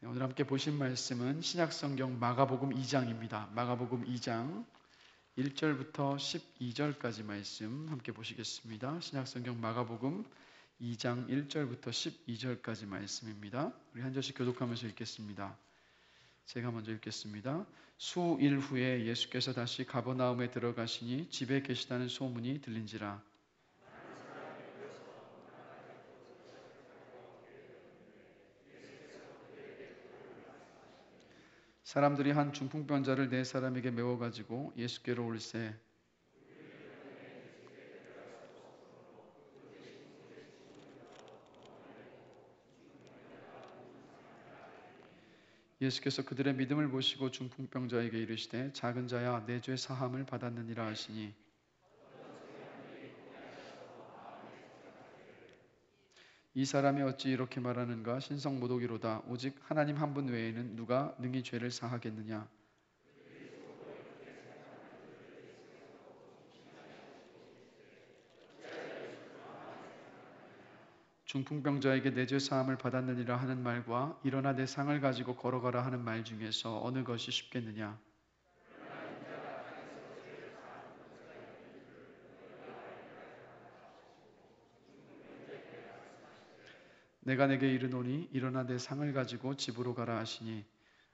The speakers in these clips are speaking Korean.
오늘 함께 보신 말씀은 신약성경 마가복음 2장입니다. 마가복음 2장 1절부터 12절까지 말씀 함께 보시겠습니다. 신약성경 마가복음 2장 1절부터 12절까지 말씀입니다. 우리 한 절씩 교독하면서 읽겠습니다. 제가 먼저 읽겠습니다. 수일 후에 예수께서 다시 가버나움에 들어가시니 집에 계시다는 소문이 들린지라. 사람들이 한 중풍병자를 네 사람에게 메워가지고 예수께로 올세 예수께서 그들의 믿음을 보시고 중풍병자에게 이르시되 작은 자야 내 죄 사함을 받았느니라 하시니 이 사람이 어찌 이렇게 말하는가 신성모독이로다. 오직 하나님 한 분 외에는 누가 능히 죄를 사하겠느냐. 중풍병자에게 내 죄 사함을 받았느니라 하는 말과 일어나 내 상을 가지고 걸어가라 하는 말 중에서 어느 것이 쉽겠느냐. 내가 내게 이르노니 일어나 내 상을 가지고 집으로 가라 하시니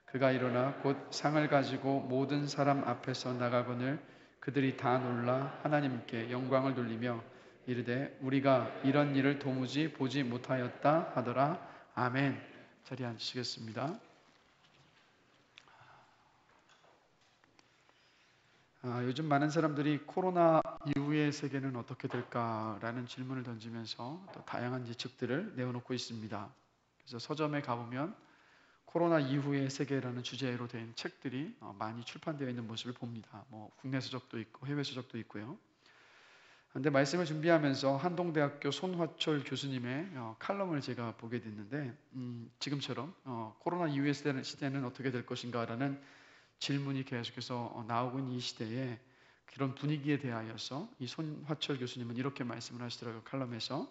그가 일어나 곧 상을 가지고 모든 사람 앞에서 나가거늘 그들이 다 놀라 하나님께 영광을 돌리며 이르되 우리가 이런 일을 도무지 보지 못하였다 하더라. 아멘. 자리에 앉으시겠습니다. 요즘 많은 사람들이 코로나 이후의 세계는 어떻게 될까라는 질문을 던지면서 또 다양한 예측들을 내어놓고 있습니다. 그래서 서점에 가보면 코로나 이후의 세계라는 주제로 된 책들이 많이 출판되어 있는 모습을 봅니다. 국내 서적도 있고 해외 서적도 있고요. 그런데 말씀을 준비하면서 한동대학교 손화철 교수님의 칼럼을 제가 보게 됐는데 지금처럼 코로나 이후의 시대는 어떻게 될 것인가라는 질문이 계속해서 나오고 있는 이 시대에 그런 분위기에 대하여서 이 손화철 교수님은 이렇게 말씀을 하시더라고요. 칼럼에서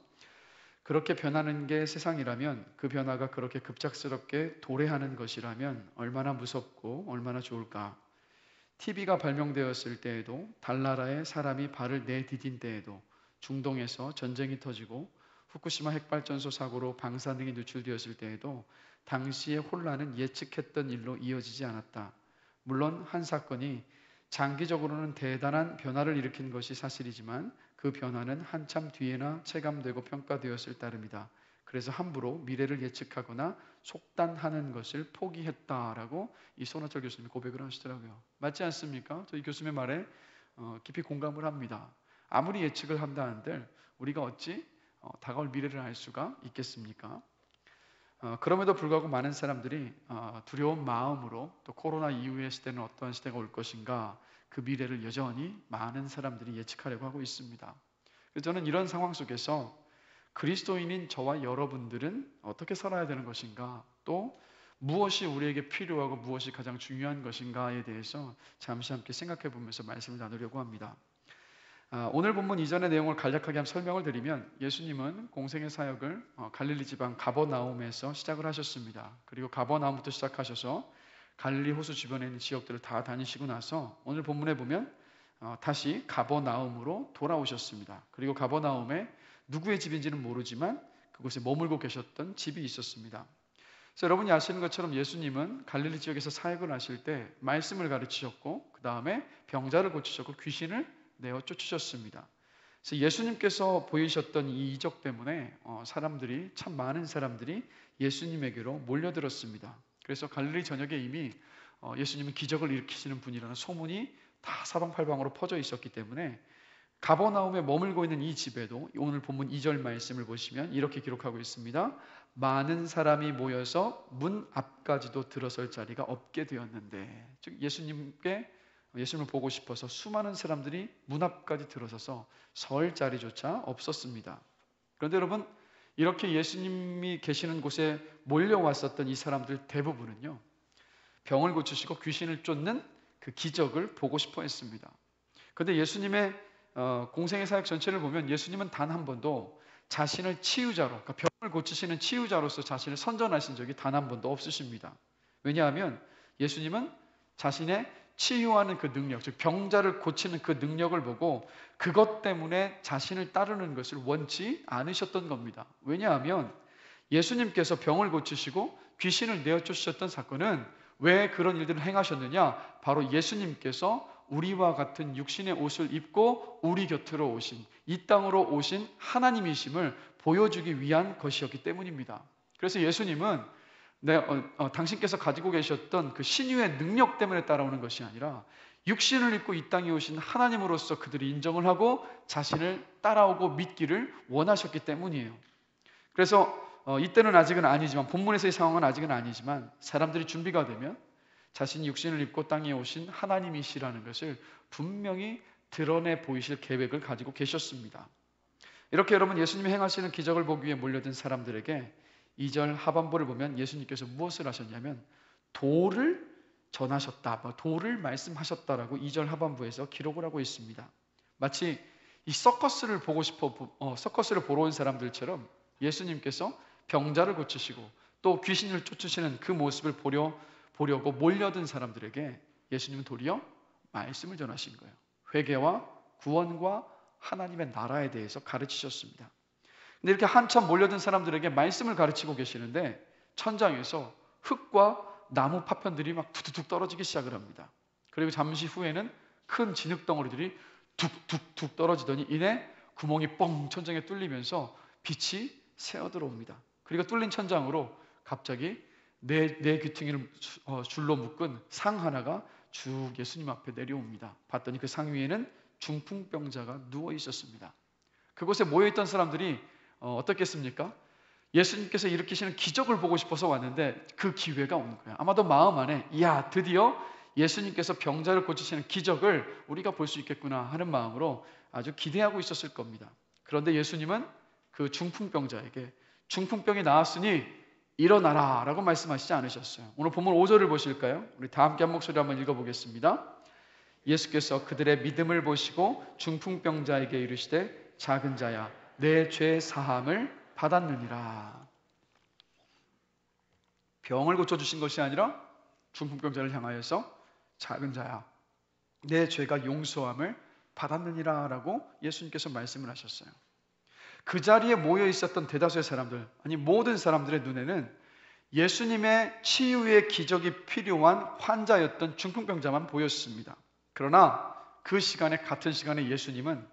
그렇게 변하는 게 세상이라면 그 변화가 그렇게 급작스럽게 도래하는 것이라면 얼마나 무섭고 얼마나 좋을까. TV가 발명되었을 때에도 달나라에 사람이 발을 내디딘 때에도 중동에서 전쟁이 터지고 후쿠시마 핵발전소 사고로 방사능이 누출되었을 때에도 당시의 혼란은 예측했던 일로 이어지지 않았다. 물론 한 사건이 장기적으로는 대단한 변화를 일으킨 것이 사실이지만 그 변화는 한참 뒤에나 체감되고 평가되었을 따름이다. 그래서 함부로 미래를 예측하거나 속단하는 것을 포기했다라고 이 손화철 교수님이 고백을 하시더라고요. 맞지 않습니까? 저희 교수님의 말에 깊이 공감을 합니다. 아무리 예측을 한다 한들 우리가 어찌 다가올 미래를 알 수가 있겠습니까? 그럼에도 불구하고 많은 사람들이 두려운 마음으로 또 코로나 이후의 시대는 어떠한 시대가 올 것인가 그 미래를 여전히 많은 사람들이 예측하려고 하고 있습니다. 그래서 저는 이런 상황 속에서 그리스도인인 저와 여러분들은 어떻게 살아야 되는 것인가 또 무엇이 우리에게 필요하고 무엇이 가장 중요한 것인가에 대해서 잠시 함께 생각해 보면서 말씀을 나누려고 합니다. 오늘 본문 이전의 내용을 간략하게 한번 설명을 드리면 예수님은 공생의 사역을 갈릴리 지방 가버나움에서 시작을 하셨습니다. 그리고 가버나움부터 시작하셔서 갈릴리 호수 주변에 있는 지역들을 다 다니시고 나서 오늘 본문에 보면 다시 가버나움으로 돌아오셨습니다. 그리고 가버나움에 누구의 집인지는 모르지만 그곳에 머물고 계셨던 집이 있었습니다. 그래서 여러분이 아시는 것처럼 예수님은 갈릴리 지역에서 사역을 하실 때 말씀을 가르치셨고 그 다음에 병자를 고치셨고 귀신을 내어 쫓으셨습니다. 그래서 예수님께서 보이셨던 이 이적 때문에 참 많은 사람들이 예수님에게로 몰려들었습니다. 그래서 갈릴리 전역에 이미 예수님은 기적을 일으키시는 분이라는 소문이 다 사방팔방으로 퍼져 있었기 때문에 가버나움에 머물고 있는 이 집에도 오늘 본문 2절 말씀을 보시면 이렇게 기록하고 있습니다. 많은 사람이 모여서 문 앞까지도 들어설 자리가 없게 되었는데, 즉 예수님을 보고 싶어서 수많은 사람들이 문 앞까지 들어서서 설 자리조차 없었습니다. 그런데 여러분, 이렇게 예수님이 계시는 곳에 몰려왔었던 이 사람들 대부분은요, 병을 고치시고 귀신을 쫓는 그 기적을 보고 싶어 했습니다. 그런데 예수님의 공생의 사역 전체를 보면 예수님은 단 한 번도 자신을 치유자로, 그러니까 병을 고치시는 치유자로서 자신을 선전하신 적이 단 한 번도 없으십니다. 왜냐하면 예수님은 자신의 치유하는 그 능력, 즉 병자를 고치는 그 능력을 보고 그것 때문에 자신을 따르는 것을 원치 않으셨던 겁니다. 왜냐하면 예수님께서 병을 고치시고 귀신을 내어쫓으셨던 사건은 왜 그런 일들을 행하셨느냐? 바로 예수님께서 우리와 같은 육신의 옷을 입고 우리 곁으로 오신, 이 땅으로 오신 하나님이심을 보여주기 위한 것이었기 때문입니다. 그래서 예수님은 당신께서 가지고 계셨던 그 신유의 능력 때문에 따라오는 것이 아니라 육신을 입고 이 땅에 오신 하나님으로서 그들이 인정을 하고 자신을 따라오고 믿기를 원하셨기 때문이에요. 그래서 이때는 아직은 아니지만, 본문에서의 상황은 아직은 아니지만, 사람들이 준비가 되면 자신이 육신을 입고 땅에 오신 하나님이시라는 것을 분명히 드러내 보이실 계획을 가지고 계셨습니다. 이렇게 여러분, 예수님이 행하시는 기적을 보기 위해 몰려든 사람들에게 2절 하반부를 보면 예수님께서 무엇을 하셨냐면 도를 전하셨다, 도를 말씀하셨다라고 2절 하반부에서 기록을 하고 있습니다. 마치 이 서커스를 보러 온 사람들처럼 예수님께서 병자를 고치시고 또 귀신을 쫓으시는 그 모습을 보려고 몰려든 사람들에게 예수님은 도리어 말씀을 전하신 거예요. 회개와 구원과 하나님의 나라에 대해서 가르치셨습니다. 근데 이렇게 한참 몰려든 사람들에게 말씀을 가르치고 계시는데 천장에서 흙과 나무 파편들이 막 툭툭 떨어지기 시작을 합니다. 그리고 잠시 후에는 큰 진흙덩어리들이 툭툭툭 떨어지더니 이내 구멍이 뻥 천장에 뚫리면서 빛이 새어 들어옵니다. 그리고 뚫린 천장으로 갑자기 네 귀퉁이를 줄로 묶은 상 하나가 쭉 예수님 앞에 내려옵니다. 봤더니 그 상 위에는 중풍병자가 누워 있었습니다. 그곳에 모여있던 사람들이 어떻겠습니까? 예수님께서 일으키시는 기적을 보고 싶어서 왔는데 그 기회가 온 거예요. 아마도 마음 안에 이야, 드디어 예수님께서 병자를 고치시는 기적을 우리가 볼 수 있겠구나 하는 마음으로 아주 기대하고 있었을 겁니다. 그런데 예수님은 그 중풍병자에게 중풍병이 나았으니 일어나라 라고 말씀하시지 않으셨어요. 오늘 본문 5절을 보실까요? 우리 다 함께 한 목소리 한번 읽어보겠습니다. 예수께서 그들의 믿음을 보시고 중풍병자에게 이르시되 작은 자야, 내 죄 사함을 받았느니라. 병을 고쳐주신 것이 아니라 중풍병자를 향하여서 작은 자야, 내 죄가 용서함을 받았느니라 라고 예수님께서 말씀을 하셨어요. 그 자리에 모여 있었던 대다수의 사람들, 아니 모든 사람들의 눈에는 예수님의 치유의 기적이 필요한 환자였던 중풍병자만 보였습니다. 그러나 그 시간에, 같은 시간에 예수님은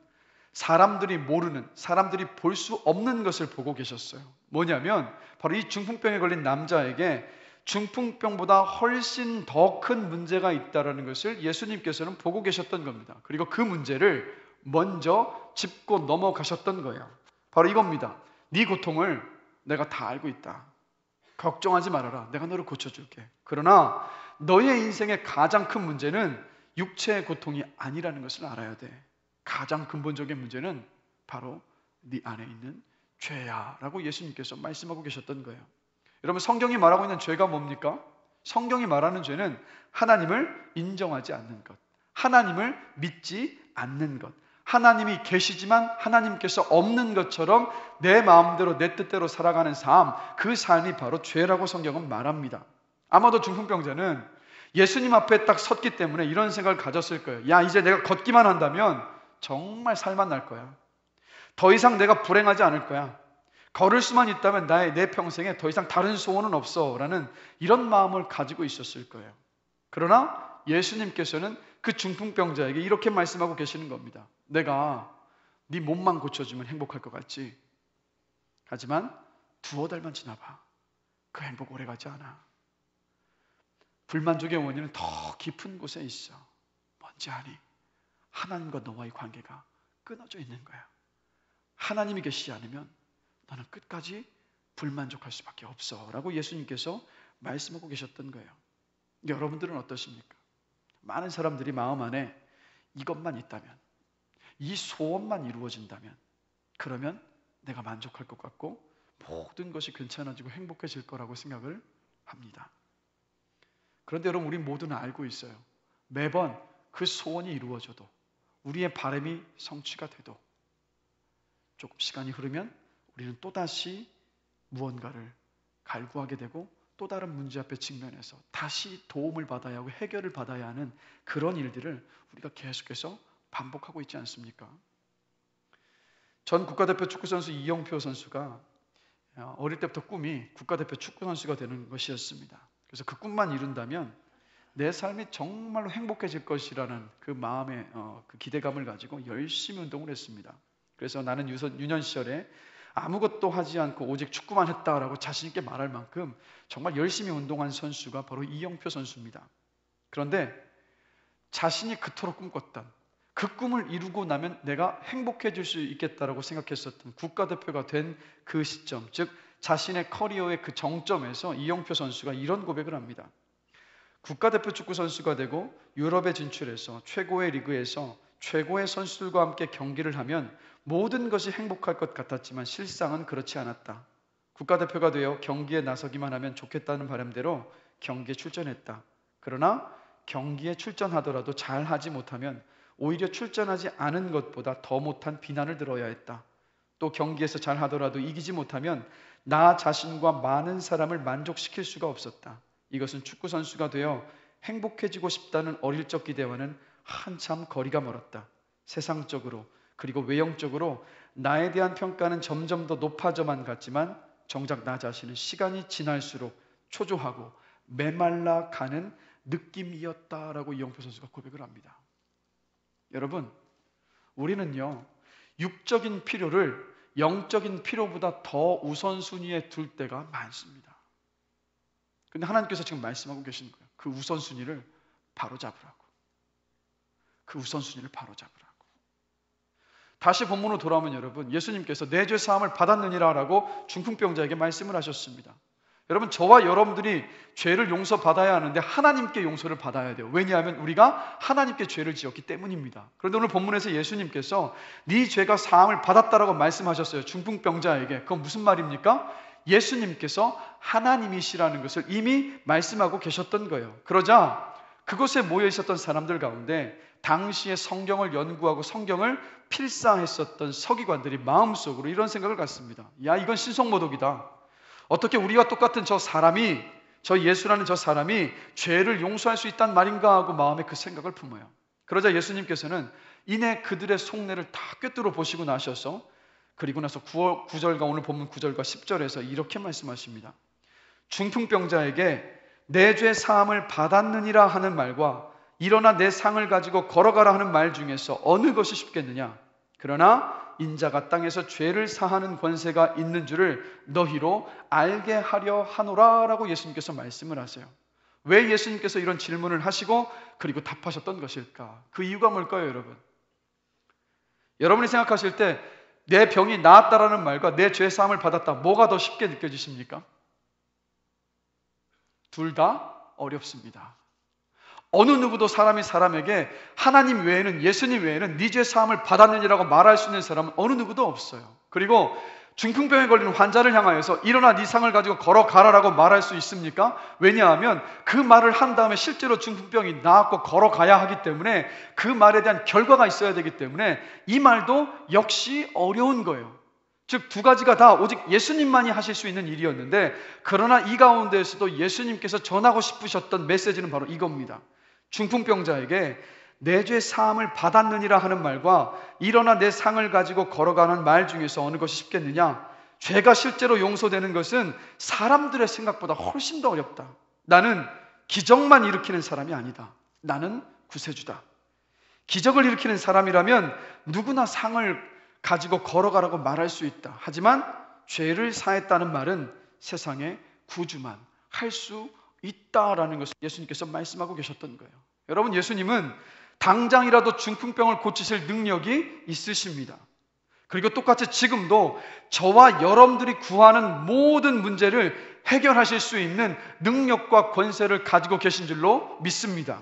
사람들이 모르는, 사람들이 볼 수 없는 것을 보고 계셨어요. 뭐냐면 바로 이 중풍병에 걸린 남자에게 중풍병보다 훨씬 더 큰 문제가 있다는 것을 예수님께서는 보고 계셨던 겁니다. 그리고 그 문제를 먼저 짚고 넘어가셨던 거예요. 바로 이겁니다. 네 고통을 내가 다 알고 있다. 걱정하지 말아라. 내가 너를 고쳐줄게. 그러나 너의 인생의 가장 큰 문제는 육체의 고통이 아니라는 것을 알아야 돼. 가장 근본적인 문제는 바로 네 안에 있는 죄야 라고 예수님께서 말씀하고 계셨던 거예요. 여러분, 성경이 말하고 있는 죄가 뭡니까? 성경이 말하는 죄는 하나님을 인정하지 않는 것, 하나님을 믿지 않는 것, 하나님이 계시지만 하나님께서 없는 것처럼 내 마음대로 내 뜻대로 살아가는 삶, 그 삶이 바로 죄라고 성경은 말합니다. 아마도 중풍병자는 예수님 앞에 딱 섰기 때문에 이런 생각을 가졌을 거예요. 야, 이제 내가 걷기만 한다면 정말 살만 날 거야. 더 이상 내가 불행하지 않을 거야. 걸을 수만 있다면 내 평생에 더 이상 다른 소원은 없어 라는 이런 마음을 가지고 있었을 거예요. 그러나 예수님께서는 그 중풍병자에게 이렇게 말씀하고 계시는 겁니다. 내가 네 몸만 고쳐주면 행복할 것 같지? 하지만 두어 달만 지나봐. 그 행복 오래가지 않아. 불만족의 원인은 더 깊은 곳에 있어. 뭔지 아니? 하나님과 너와의 관계가 끊어져 있는 거야. 하나님이 계시지 않으면 너는 끝까지 불만족할 수밖에 없어 라고 예수님께서 말씀하고 계셨던 거예요. 여러분들은 어떠십니까? 많은 사람들이 마음 안에 이것만 있다면, 이 소원만 이루어진다면, 그러면 내가 만족할 것 같고 모든 것이 괜찮아지고 행복해질 거라고 생각을 합니다. 그런데 여러분, 우리 모두는 알고 있어요. 매번 그 소원이 이루어져도, 우리의 바람이 성취가 돼도 조금 시간이 흐르면 우리는 또다시 무언가를 갈구하게 되고 또 다른 문제 앞에 직면해서 다시 도움을 받아야 하고 해결을 받아야 하는 그런 일들을 우리가 계속해서 반복하고 있지 않습니까? 전 국가대표 축구선수 이영표 선수가 어릴 때부터 꿈이 국가대표 축구선수가 되는 것이었습니다. 그래서 그 꿈만 이룬다면 내 삶이 정말로 행복해질 것이라는 그 마음의 그 기대감을 가지고 열심히 운동을 했습니다. 그래서 나는 유년 시절에 아무것도 하지 않고 오직 축구만 했다라고 자신 있게 말할 만큼 정말 열심히 운동한 선수가 바로 이영표 선수입니다. 그런데 자신이 그토록 꿈꿨던 그 꿈을 이루고 나면 내가 행복해질 수 있겠다라고 생각했었던 국가대표가 된 그 시점, 즉 자신의 커리어의 그 정점에서 이영표 선수가 이런 고백을 합니다. 국가대표 축구 선수가 되고 유럽에 진출해서 최고의 리그에서 최고의 선수들과 함께 경기를 하면 모든 것이 행복할 것 같았지만 실상은 그렇지 않았다. 국가대표가 되어 경기에 나서기만 하면 좋겠다는 바람대로 경기에 출전했다. 그러나 경기에 출전하더라도 잘하지 못하면 오히려 출전하지 않은 것보다 더 못한 비난을 들어야 했다. 또 경기에서 잘하더라도 이기지 못하면 나 자신과 많은 사람을 만족시킬 수가 없었다. 이것은 축구선수가 되어 행복해지고 싶다는 어릴 적 기대와는 한참 거리가 멀었다. 세상적으로 그리고 외형적으로 나에 대한 평가는 점점 더 높아져만 갔지만 정작 나 자신은 시간이 지날수록 초조하고 메말라 가는 느낌이었다라고 이영표 선수가 고백을 합니다. 여러분, 우리는요 육적인 필요를 영적인 필요보다 더 우선순위에 둘 때가 많습니다. 근데 하나님께서 지금 말씀하고 계시는 거예요. 그 우선순위를 바로잡으라고. 그 우선순위를 바로잡으라고. 다시 본문으로 돌아오면 여러분, 예수님께서 내 죄 사함을 받았느니라라고 중풍병자에게 말씀을 하셨습니다. 여러분, 저와 여러분들이 죄를 용서받아야 하는데 하나님께 용서를 받아야 돼요. 왜냐하면 우리가 하나님께 죄를 지었기 때문입니다. 그런데 오늘 본문에서 예수님께서 네 죄가 사함을 받았다라고 말씀하셨어요. 중풍병자에게. 그건 무슨 말입니까? 예수님께서 하나님이시라는 것을 이미 말씀하고 계셨던 거예요. 그러자 그곳에 모여 있었던 사람들 가운데 당시에 성경을 연구하고 성경을 필사했었던 서기관들이 마음속으로 이런 생각을 갖습니다. 야, 이건 신성모독이다. 어떻게 우리와 똑같은 저 예수라는 저 사람이 죄를 용서할 수 있단 말인가 하고 마음에 그 생각을 품어요. 그러자 예수님께서는 이내 그들의 속내를 다 꿰뚫어 보시고 나셔서 그리고 나서 9절과 오늘 본문 9절과 10절에서 이렇게 말씀하십니다. 중풍병자에게 내 죄 사함을 받았느니라 하는 말과 일어나 내 상을 가지고 걸어가라 하는 말 중에서 어느 것이 쉽겠느냐? 그러나 인자가 땅에서 죄를 사하는 권세가 있는 줄을 너희로 알게 하려 하노라 라고 예수님께서 말씀을 하세요. 왜 예수님께서 이런 질문을 하시고 그리고 답하셨던 것일까? 그 이유가 뭘까요, 여러분? 여러분이 생각하실 때 내 병이 나았다라는 말과 내 죄 사함을 받았다, 뭐가 더 쉽게 느껴지십니까? 둘 다 어렵습니다. 어느 누구도 사람에게 하나님 외에는, 예수님 외에는 네 죄 사함을 받았느니라고 말할 수 있는 사람은 어느 누구도 없어요. 그리고 중풍병에 걸린 환자를 향하여서 일어나 네 상을 가지고 걸어가라라고 말할 수 있습니까? 왜냐하면 그 말을 한 다음에 실제로 중풍병이 나았고 걸어가야 하기 때문에 그 말에 대한 결과가 있어야 되기 때문에 이 말도 역시 어려운 거예요. 즉 두 가지가 다 오직 예수님만이 하실 수 있는 일이었는데, 그러나 이 가운데에서도 예수님께서 전하고 싶으셨던 메시지는 바로 이겁니다. 중풍병자에게 내 죄 사함을 받았느니라 하는 말과 일어나 내 상을 가지고 걸어가는 말 중에서 어느 것이 쉽겠느냐? 죄가 실제로 용서되는 것은 사람들의 생각보다 훨씬 더 어렵다. 나는 기적만 일으키는 사람이 아니다. 나는 구세주다. 기적을 일으키는 사람이라면 누구나 상을 가지고 걸어가라고 말할 수 있다. 하지만 죄를 사했다는 말은 세상에 구주만 할 수 있다라는 것을 예수님께서 말씀하고 계셨던 거예요. 여러분, 예수님은 당장이라도 중풍병을 고치실 능력이 있으십니다. 그리고 똑같이 지금도 저와 여러분들이 구하는 모든 문제를 해결하실 수 있는 능력과 권세를 가지고 계신 줄로 믿습니다.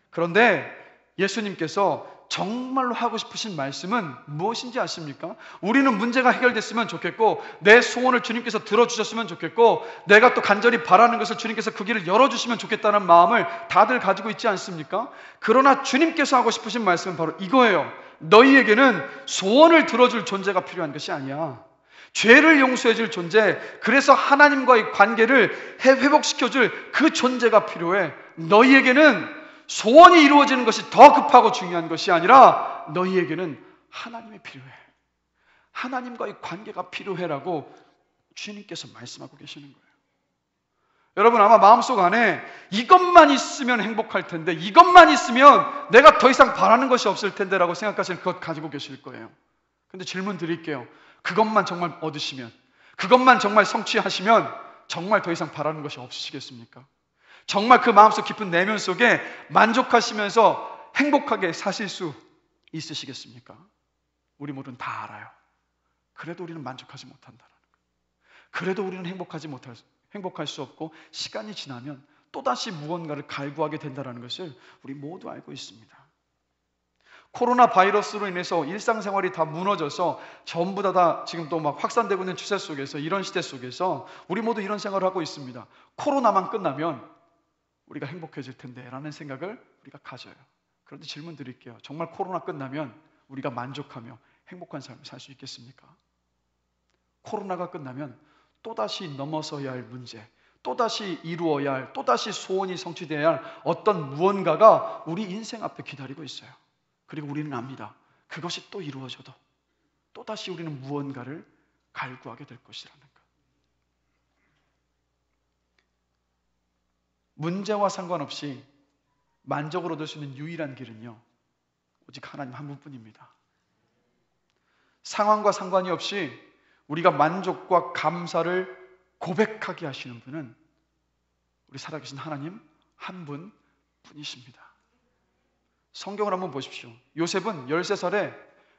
그런데 예수님께서 정말로 하고 싶으신 말씀은 무엇인지 아십니까? 우리는 문제가 해결됐으면 좋겠고 내 소원을 주님께서 들어주셨으면 좋겠고 내가 또 간절히 바라는 것을 주님께서 그 길을 열어주시면 좋겠다는 마음을 다들 가지고 있지 않습니까? 그러나 주님께서 하고 싶으신 말씀은 바로 이거예요. 너희에게는 소원을 들어줄 존재가 필요한 것이 아니야. 죄를 용서해줄 존재, 그래서 하나님과의 관계를 회복시켜줄 그 존재가 필요해. 너희에게는 소원이 이루어지는 것이 더 급하고 중요한 것이 아니라 너희에게는 하나님이 필요해. 하나님과의 관계가 필요해라고 주님께서 말씀하고 계시는 거예요. 여러분, 아마 마음속 안에 이것만 있으면 행복할 텐데, 이것만 있으면 내가 더 이상 바라는 것이 없을 텐데 라고 생각하시는 그것 가지고 계실 거예요. 근데 질문 드릴게요. 그것만 정말 얻으시면, 그것만 정말 성취하시면 정말 더 이상 바라는 것이 없으시겠습니까? 정말 그 마음속 깊은 내면 속에 만족하시면서 행복하게 사실 수 있으시겠습니까? 우리 모두는 다 알아요. 그래도 우리는 만족하지 못한다는 거예요. 그래도 우리는 행복할 수 없고 시간이 지나면 또다시 무언가를 갈구하게 된다는 것을 우리 모두 알고 있습니다. 코로나 바이러스로 인해서 일상생활이 다 무너져서 전부 다 지금 또 막 확산되고 있는 추세 속에서, 이런 시대 속에서 우리 모두 이런 생각을 하고 있습니다. 코로나만 끝나면 우리가 행복해질 텐데 라는 생각을 우리가 가져요. 그런데 질문 드릴게요. 정말 코로나 끝나면 우리가 만족하며 행복한 삶을 살 수 있겠습니까? 코로나가 끝나면 또다시 넘어서야 할 문제, 또다시 이루어야 할, 또다시 소원이 성취되어야 할 어떤 무언가가 우리 인생 앞에 기다리고 있어요. 그리고 우리는 압니다. 그것이 또 이루어져도 또다시 우리는 무언가를 갈구하게 될 것이라는 것. 문제와 상관없이 만족을 얻을 수 있는 유일한 길은요, 오직 하나님 한 분뿐입니다. 상황과 상관이 없이 우리가 만족과 감사를 고백하게 하시는 분은 우리 살아계신 하나님 한 분뿐이십니다. 성경을 한번 보십시오. 요셉은 13살에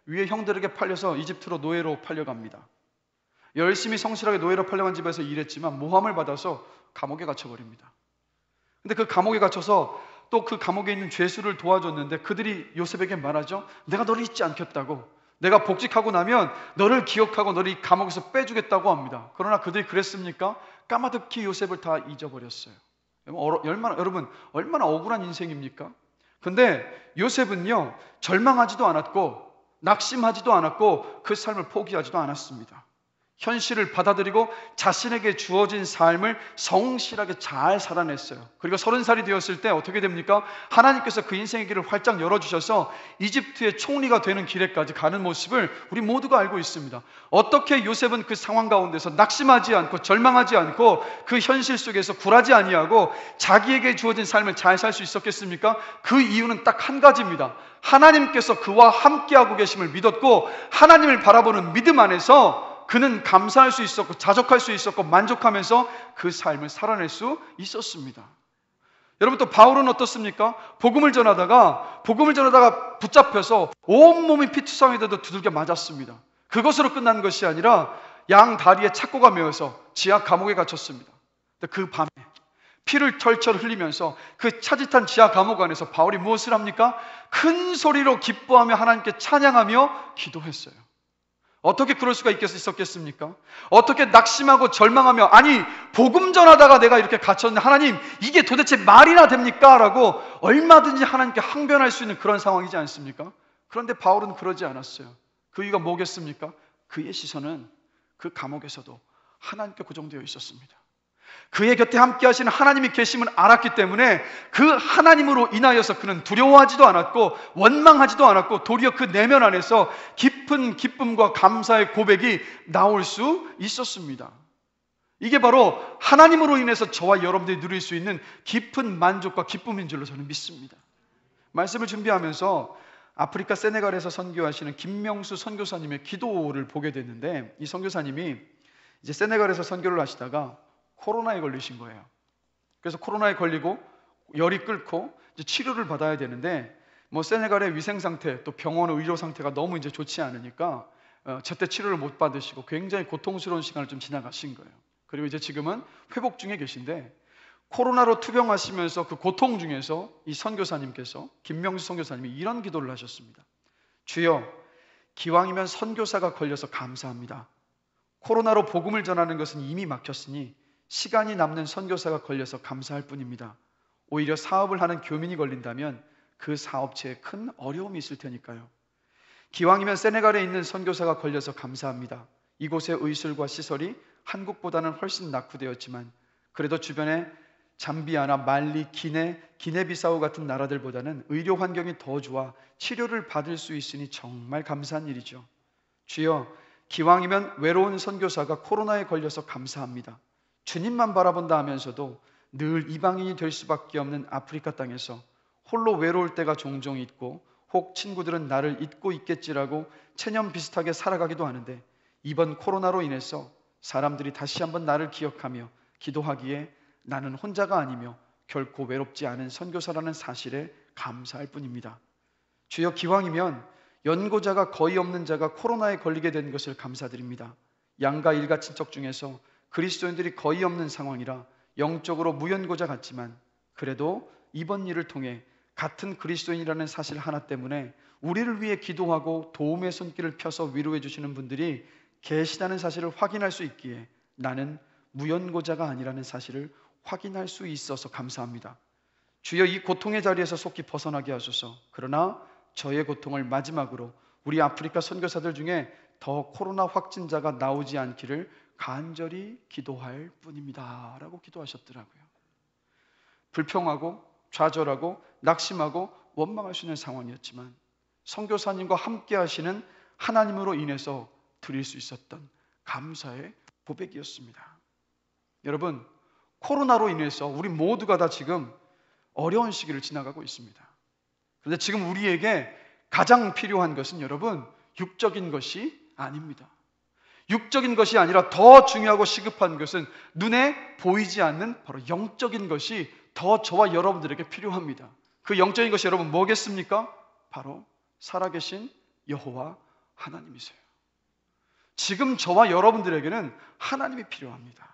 위에 형들에게 팔려서 이집트로 노예로 팔려갑니다. 열심히 성실하게 노예로 팔려간 집에서 일했지만 모함을 받아서 감옥에 갇혀버립니다. 근데 그 감옥에 갇혀서 또 그 감옥에 있는 죄수를 도와줬는데 그들이 요셉에게 말하죠. 내가 너를 잊지 않겠다고, 내가 복직하고 나면 너를 기억하고 너를 이 감옥에서 빼주겠다고 합니다. 그러나 그들이 그랬습니까? 까마득히 요셉을 다 잊어버렸어요. 여러분, 얼마나 억울한 인생입니까? 근데 요셉은요, 절망하지도 않았고 낙심하지도 않았고 그 삶을 포기하지도 않았습니다. 현실을 받아들이고 자신에게 주어진 삶을 성실하게 잘 살아냈어요. 그리고 30살이 되었을 때 어떻게 됩니까? 하나님께서 그 인생의 길을 활짝 열어주셔서 이집트의 총리가 되는 길에까지 가는 모습을 우리 모두가 알고 있습니다. 어떻게 요셉은 그 상황 가운데서 낙심하지 않고 절망하지 않고 그 현실 속에서 굴하지 아니하고 자기에게 주어진 삶을 잘 살 수 있었겠습니까? 그 이유는 딱 한 가지입니다. 하나님께서 그와 함께하고 계심을 믿었고 하나님을 바라보는 믿음 안에서 그는 감사할 수 있었고 자족할 수 있었고 만족하면서 그 삶을 살아낼 수 있었습니다. 여러분, 또 바울은 어떻습니까? 복음을 전하다가 붙잡혀서 온몸이 피투성이 돼도 두들겨 맞았습니다. 그것으로 끝난 것이 아니라 양 다리에 착고가 메어서 지하 감옥에 갇혔습니다. 그 밤에 피를 철철 흘리면서 그 차짓한 지하 감옥 안에서 바울이 무엇을 합니까? 큰 소리로 기뻐하며 하나님께 찬양하며 기도했어요. 어떻게 그럴 수가 있었겠습니까? 어떻게 낙심하고 절망하며, 아니 복음 전하다가 내가 이렇게 갇혔는데 하나님 이게 도대체 말이나 됩니까? 라고 얼마든지 하나님께 항변할 수 있는 그런 상황이지 않습니까? 그런데 바울은 그러지 않았어요. 그 이유가 뭐겠습니까? 그의 시선은 그 감옥에서도 하나님께 고정되어 있었습니다. 그의 곁에 함께 하시는 하나님이 계심을 알았기 때문에 그 하나님으로 인하여서 그는 두려워하지도 않았고 원망하지도 않았고 도리어 그 내면 안에서 깊은 기쁨과 감사의 고백이 나올 수 있었습니다. 이게 바로 하나님으로 인해서 저와 여러분들이 누릴 수 있는 깊은 만족과 기쁨인 줄로 저는 믿습니다. 말씀을 준비하면서 아프리카 세네갈에서 선교하시는 김명수 선교사님의 기도를 보게 됐는데, 이 선교사님이 이제 세네갈에서 선교를 하시다가 코로나에 걸리신 거예요. 그래서 코로나에 걸리고 열이 끓고 이제 치료를 받아야 되는데, 세네갈의 위생 상태 또 병원 의료 상태가 너무 이제 좋지 않으니까 제때 치료를 못 받으시고 굉장히 고통스러운 시간을 좀 지나가신 거예요. 그리고 이제 지금은 회복 중에 계신데, 코로나로 투병하시면서 그 고통 중에서 이 선교사님께서, 김명수 선교사님이 이런 기도를 하셨습니다. 주여, 기왕이면 선교사가 걸려서 감사합니다. 코로나로 복음을 전하는 것은 이미 막혔으니 시간이 남는 선교사가 걸려서 감사할 뿐입니다. 오히려 사업을 하는 교민이 걸린다면 그 사업체에 큰 어려움이 있을 테니까요. 기왕이면 세네갈에 있는 선교사가 걸려서 감사합니다. 이곳의 의술과 시설이 한국보다는 훨씬 낙후되었지만 그래도 주변에 잠비아나 말리, 기네비사우 같은 나라들보다는 의료 환경이 더 좋아 치료를 받을 수 있으니 정말 감사한 일이죠. 주여, 기왕이면 외로운 선교사가 코로나에 걸려서 감사합니다. 주님만 바라본다 하면서도 늘 이방인이 될 수밖에 없는 아프리카 땅에서 홀로 외로울 때가 종종 있고 혹 친구들은 나를 잊고 있겠지라고 체념 비슷하게 살아가기도 하는데 이번 코로나로 인해서 사람들이 다시 한번 나를 기억하며 기도하기에 나는 혼자가 아니며 결코 외롭지 않은 선교사라는 사실에 감사할 뿐입니다. 주여, 기왕이면 연고자가 거의 없는 자가 코로나에 걸리게 된 것을 감사드립니다. 양가 일가 친척 중에서 그리스도인들이 거의 없는 상황이라 영적으로 무연고자 같지만 그래도 이번 일을 통해 같은 그리스도인이라는 사실 하나 때문에 우리를 위해 기도하고 도움의 손길을 펴서 위로해 주시는 분들이 계시다는 사실을 확인할 수 있기에 나는 무연고자가 아니라는 사실을 확인할 수 있어서 감사합니다. 주여, 이 고통의 자리에서 속히 벗어나게 하소서. 그러나 저의 고통을 마지막으로 우리 아프리카 선교사들 중에 더 코로나 확진자가 나오지 않기를 간절히 기도할 뿐입니다 라고 기도하셨더라고요. 불평하고 좌절하고 낙심하고 원망할 수 있는 상황이었지만 선교사님과 함께 하시는 하나님으로 인해서 드릴 수 있었던 감사의 고백이었습니다. 여러분, 코로나로 인해서 우리 모두가 다 지금 어려운 시기를 지나가고 있습니다. 그런데 지금 우리에게 가장 필요한 것은 여러분, 육적인 것이 아닙니다. 육적인 것이 아니라 더 중요하고 시급한 것은 눈에 보이지 않는 바로 영적인 것이 더 저와 여러분들에게 필요합니다. 그 영적인 것이 여러분 뭐겠습니까? 바로 살아계신 여호와 하나님이세요. 지금 저와 여러분들에게는 하나님이 필요합니다.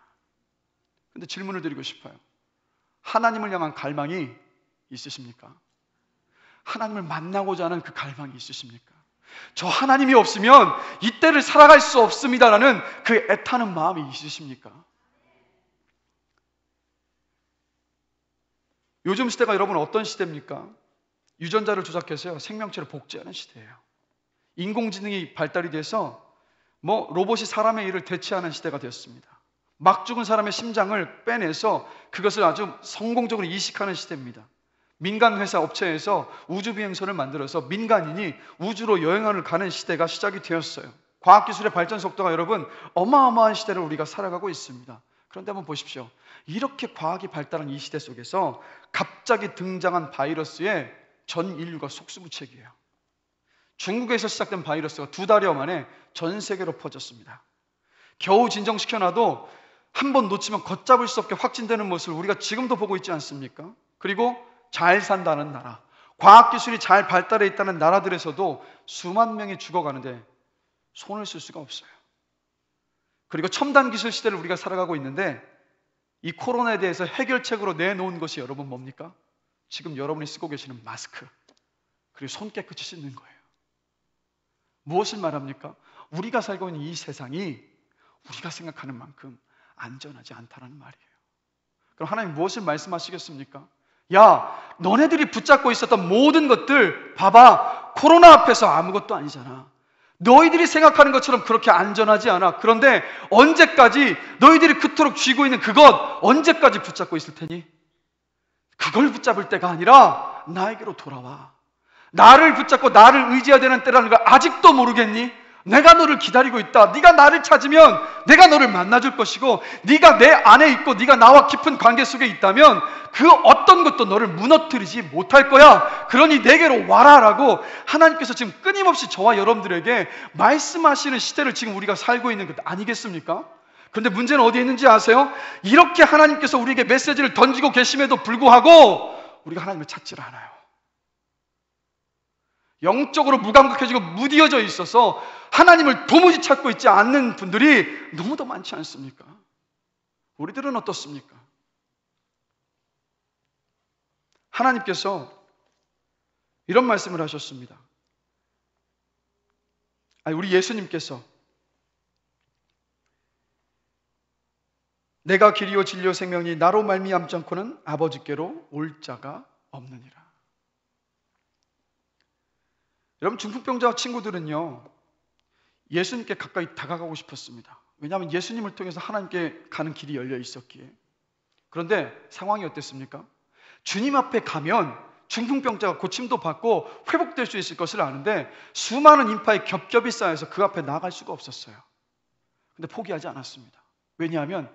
그런데 질문을 드리고 싶어요. 하나님을 향한 갈망이 있으십니까? 하나님을 만나고자 하는 그 갈망이 있으십니까? 저 하나님이 없으면 이 때를 살아갈 수 없습니다라는 그 애타는 마음이 있으십니까? 요즘 시대가 여러분 어떤 시대입니까? 유전자를 조작해서요, 생명체를 복제하는 시대예요. 인공지능이 발달이 돼서 로봇이 사람의 일을 대체하는 시대가 되었습니다. 막 죽은 사람의 심장을 빼내서 그것을 아주 성공적으로 이식하는 시대입니다. 민간 회사 업체에서 우주 비행선을 만들어서 민간인이 우주로 여행을 가는 시대가 시작이 되었어요. 과학기술의 발전 속도가 여러분 어마어마한 시대를 우리가 살아가고 있습니다. 그런데 한번 보십시오. 이렇게 과학이 발달한 이 시대 속에서 갑자기 등장한 바이러스에 전 인류가 속수무책이에요. 중국에서 시작된 바이러스가 2달여 만에 전 세계로 퍼졌습니다. 겨우 진정시켜놔도 한 번 놓치면 걷잡을 수 없게 확진되는 모습을 우리가 지금도 보고 있지 않습니까? 그리고 잘 산다는 나라, 과학기술이 잘 발달해 있다는 나라들에서도 수만 명이 죽어가는데 손을 쓸 수가 없어요. 그리고 첨단 기술 시대를 우리가 살아가고 있는데 이 코로나에 대해서 해결책으로 내놓은 것이 여러분 뭡니까? 지금 여러분이 쓰고 계시는 마스크, 그리고 손 깨끗이 씻는 거예요. 무엇을 말합니까? 우리가 살고 있는 이 세상이 우리가 생각하는 만큼 안전하지 않다는 말이에요. 그럼 하나님 무엇을 말씀하시겠습니까? 야, 너네들이 붙잡고 있었던 모든 것들 봐봐, 코로나 앞에서 아무것도 아니잖아. 너희들이 생각하는 것처럼 그렇게 안전하지 않아. 그런데 언제까지 너희들이 그토록 쥐고 있는 그것 언제까지 붙잡고 있을 테니? 그걸 붙잡을 때가 아니라 나에게로 돌아와. 나를 붙잡고 나를 의지해야 되는 때라는 걸 아직도 모르겠니? 내가 너를 기다리고 있다. 네가 나를 찾으면 내가 너를 만나줄 것이고, 네가 내 안에 있고 네가 나와 깊은 관계 속에 있다면 그 어떤 것도 너를 무너뜨리지 못할 거야. 그러니 내게로 와라라고 하나님께서 지금 끊임없이 저와 여러분들에게 말씀하시는 시대를 지금 우리가 살고 있는 것 아니겠습니까? 그런데 문제는 어디에 있는지 아세요? 이렇게 하나님께서 우리에게 메시지를 던지고 계심에도 불구하고 우리가 하나님을 찾질 않아요. 영적으로 무감각해지고 무디어져 있어서 하나님을 도무지 찾고 있지 않는 분들이 너무도 많지 않습니까? 우리들은 어떻습니까? 하나님께서 이런 말씀을 하셨습니다. 우리 예수님께서 내가 길이요 진리요 생명이 나로 말미암지 않고는 아버지께로 올 자가 없느니라. 여러분, 중풍병자 친구들은요, 예수님께 가까이 다가가고 싶었습니다. 왜냐하면 예수님을 통해서 하나님께 가는 길이 열려 있었기에. 그런데 상황이 어땠습니까? 주님 앞에 가면 중풍병자가 고침도 받고 회복될 수 있을 것을 아는데 수많은 인파의 겹겹이 쌓여서 그 앞에 나갈 수가 없었어요. 근데 포기하지 않았습니다. 왜냐하면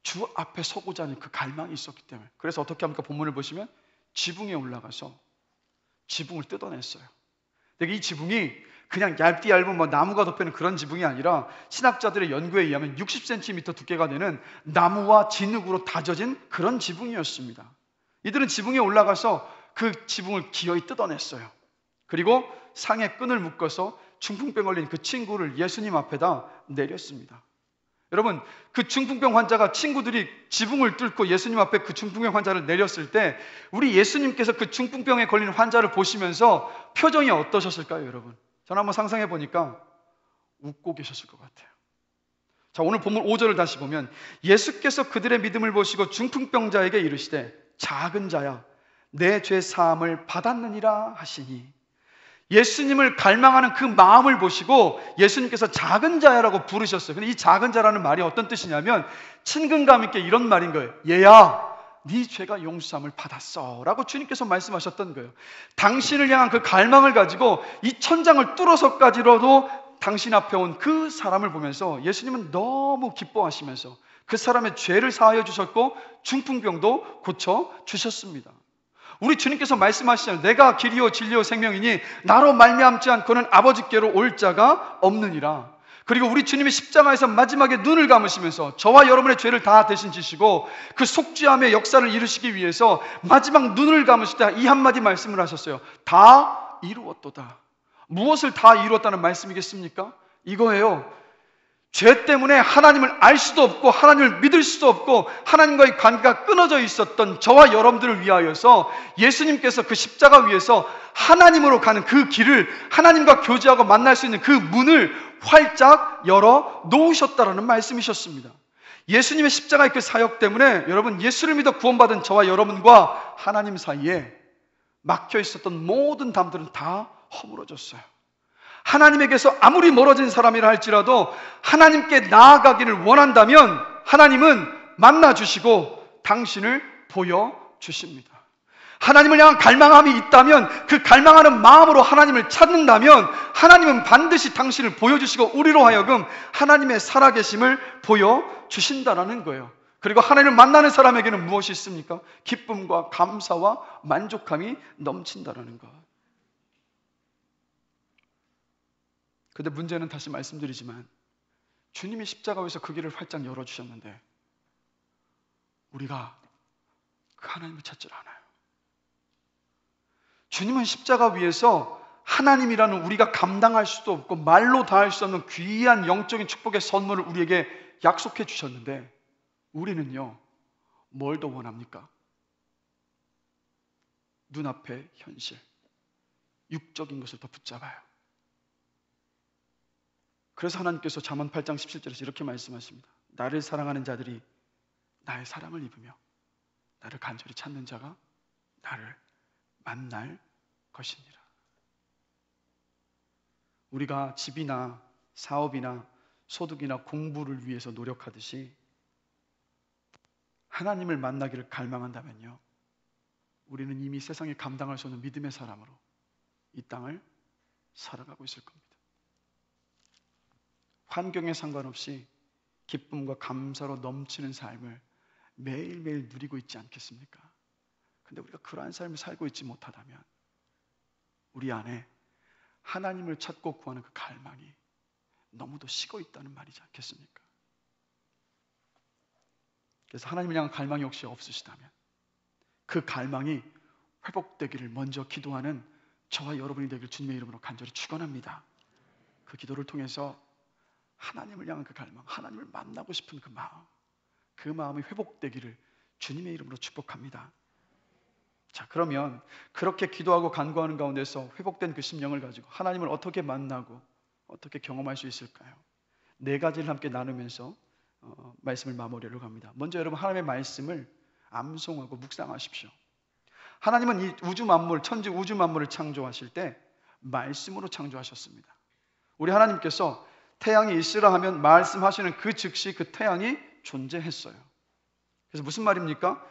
주 앞에 서고자 하는 그 갈망이 있었기 때문에. 그래서 어떻게 합니까? 본문을 보시면 지붕에 올라가서 지붕을 뜯어냈어요. 근데 이 지붕이 그냥 얇은 나무가 덮여있는 그런 지붕이 아니라 신학자들의 연구에 의하면 60cm 두께가 되는 나무와 진흙으로 다져진 그런 지붕이었습니다. 이들은 지붕에 올라가서 그 지붕을 기어이 뜯어냈어요. 그리고 상에 끈을 묶어서 중풍병 걸린 그 친구를 예수님 앞에다 내렸습니다. 여러분, 그 중풍병 환자가 친구들이 지붕을 뚫고 예수님 앞에 그 중풍병 환자를 내렸을 때 우리 예수님께서 그 중풍병에 걸린 환자를 보시면서 표정이 어떠셨을까요, 여러분? 저는 한번 상상해 보니까 웃고 계셨을 것 같아요. 자, 오늘 본문 5절을 다시 보면 예수께서 그들의 믿음을 보시고 중풍병자에게 이르시되 작은 자야 내 죄 사함을 받았느니라 하시니, 예수님을 갈망하는 그 마음을 보시고 예수님께서 작은 자야라고 부르셨어요. 근데 이 작은 자라는 말이 어떤 뜻이냐면 친근감 있게 이런 말인 거예요. 얘야, 네 죄가 용서함을 받았어 라고 주님께서 말씀하셨던 거예요. 당신을 향한 그 갈망을 가지고 이 천장을 뚫어서까지라도 당신 앞에 온 그 사람을 보면서 예수님은 너무 기뻐하시면서 그 사람의 죄를 사하여 주셨고 중풍병도 고쳐 주셨습니다. 우리 주님께서 말씀하시잖아요. 내가 길이요 진리요 생명이니 나로 말미암지 않고는 아버지께로 올 자가 없느니라. 그리고 우리 주님이 십자가에서 마지막에 눈을 감으시면서 저와 여러분의 죄를 다 대신 지시고 그 속죄함의 역사를 이루시기 위해서 마지막 눈을 감으실 때 이 한마디 말씀을 하셨어요. 다 이루었도다. 무엇을 다 이루었다는 말씀이겠습니까? 이거예요. 죄 때문에 하나님을 알 수도 없고 하나님을 믿을 수도 없고 하나님과의 관계가 끊어져 있었던 저와 여러분들을 위하여서 예수님께서 그 십자가 위에서 하나님으로 가는 그 길을, 하나님과 교제하고 만날 수 있는 그 문을 활짝 열어 놓으셨다라는 말씀이셨습니다. 예수님의 십자가의 그 사역 때문에 여러분, 예수를 믿어 구원받은 저와 여러분과 하나님 사이에 막혀 있었던 모든 담들은 다 허물어졌어요. 하나님에게서 아무리 멀어진 사람이라 할지라도 하나님께 나아가기를 원한다면 하나님은 만나주시고 당신을 보여주십니다. 하나님을 향한 갈망함이 있다면 그 갈망하는 마음으로 하나님을 찾는다면 하나님은 반드시 당신을 보여주시고 우리로 하여금 하나님의 살아계심을 보여주신다는 거예요. 그리고 하나님을 만나는 사람에게는 무엇이 있습니까? 기쁨과 감사와 만족함이 넘친다는 것. 그런데 문제는 다시 말씀드리지만 주님이 십자가 위에서 그 길을 활짝 열어주셨는데 우리가 그 하나님을 찾질 않아요. 주님은 십자가 위에서 하나님이라는 우리가 감당할 수도 없고 말로 다 할 수 없는 귀한 영적인 축복의 선물을 우리에게 약속해 주셨는데 우리는요, 뭘 더 원합니까? 눈앞의 현실, 육적인 것을 더 붙잡아요. 그래서 하나님께서 잠언 8장 17절에서 이렇게 말씀하십니다. 나를 사랑하는 자들이 나의 사랑을 입으며 나를 간절히 찾는 자가 나를 만날 것이니라. 우리가 집이나 사업이나 소득이나 공부를 위해서 노력하듯이 하나님을 만나기를 갈망한다면요, 우리는 이미 세상에 감당할 수 없는 믿음의 사람으로 이 땅을 살아가고 있을 겁니다. 환경에 상관없이 기쁨과 감사로 넘치는 삶을 매일매일 누리고 있지 않겠습니까? 근데 우리가 그러한 삶을 살고 있지 못하다면 우리 안에 하나님을 찾고 구하는 그 갈망이 너무도 식어 있다는 말이지 않겠습니까? 그래서 하나님을 향한 갈망이 혹시 없으시다면 그 갈망이 회복되기를 먼저 기도하는 저와 여러분이 되길 주님의 이름으로 간절히 축원합니다. 그 기도를 통해서 하나님을 향한 그 갈망, 하나님을 만나고 싶은 그 마음, 그 마음이 회복되기를 주님의 이름으로 축복합니다. 자, 그러면 그렇게 기도하고 간구하는 가운데서 회복된 그 심령을 가지고 하나님을 어떻게 만나고 어떻게 경험할 수 있을까요? 4가지를 함께 나누면서 말씀을 마무리하려고 합니다. 먼저 여러분, 하나님의 말씀을 암송하고 묵상하십시오. 하나님은 이 우주 만물, 천지 우주 만물을 창조하실 때 말씀으로 창조하셨습니다. 우리 하나님께서 태양이 있으라 하면 말씀하시는 그 즉시 그 태양이 존재했어요. 그래서 무슨 말입니까?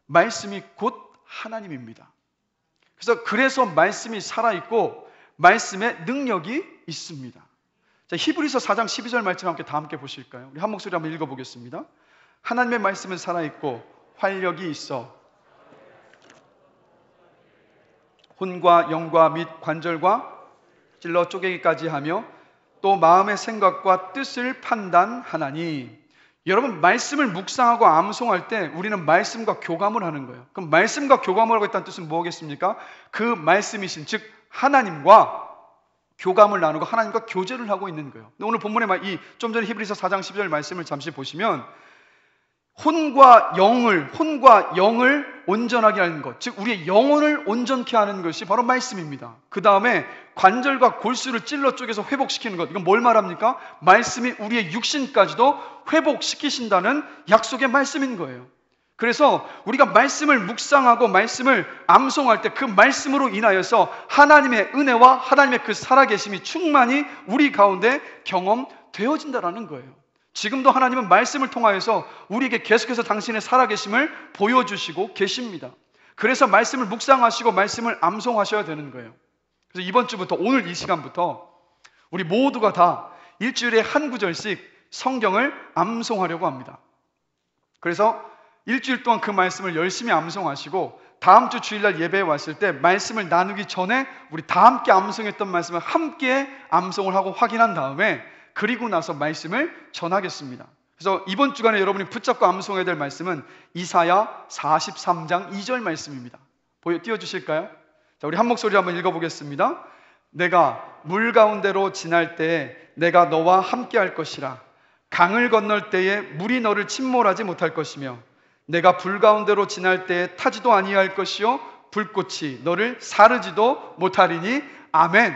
말씀이 곧 하나님입니다. 그래서 말씀이 살아있고 말씀에 능력이 있습니다. 자, 히브리서 4장 12절 말씀 다 함께 보실까요? 우리 한 목소리 한번 읽어보겠습니다. 하나님의 말씀은 살아있고 활력이 있어 혼과 영과 및 관절과 찔러 쪼개기까지 하며 또 마음의 생각과 뜻을 판단하나니. 여러분, 말씀을 묵상하고 암송할 때 우리는 말씀과 교감을 하는 거예요. 그럼 말씀과 교감을 하고 있다는 뜻은 뭐겠습니까? 그 말씀이신 즉 하나님과 교감을 나누고 하나님과 교제를 하고 있는 거예요. 오늘 본문에 좀 전에 히브리서 4장 12절 말씀을 잠시 보시면 혼과 영을 온전하게 하는 것, 즉 우리의 영혼을 온전케 하는 것이 바로 말씀입니다. 그 다음에 관절과 골수를 찔러 쪼개서 회복시키는 것, 이건 뭘 말합니까? 말씀이 우리의 육신까지도 회복시키신다는 약속의 말씀인 거예요. 그래서 우리가 말씀을 묵상하고 말씀을 암송할 때 그 말씀으로 인하여서 하나님의 은혜와 하나님의 그 살아계심이 충만히 우리 가운데 경험되어진다는 거예요. 지금도 하나님은 말씀을 통하여서 우리에게 계속해서 당신의 살아계심을 보여주시고 계십니다. 그래서 말씀을 묵상하시고 말씀을 암송하셔야 되는 거예요. 그래서 이번 주부터, 오늘 이 시간부터 우리 모두가 다 일주일에 한 구절씩 성경을 암송하려고 합니다. 그래서 일주일 동안 그 말씀을 열심히 암송하시고 다음 주 주일날 예배에 왔을 때 말씀을 나누기 전에 우리 다 함께 암송했던 말씀을 함께 암송을 하고 확인한 다음에 그리고 나서 말씀을 전하겠습니다. 그래서 이번 주간에 여러분이 붙잡고 암송해야 될 말씀은 이사야 43장 2절 말씀입니다. 띄워주실까요? 자, 우리 한 목소리 한번 읽어보겠습니다. 내가 물 가운데로 지날 때에 내가 너와 함께 할 것이라. 강을 건널 때에 물이 너를 침몰하지 못할 것이며 내가 불 가운데로 지날 때에 타지도 아니할 것이요 불꽃이 너를 사르지도 못하리니. 아멘.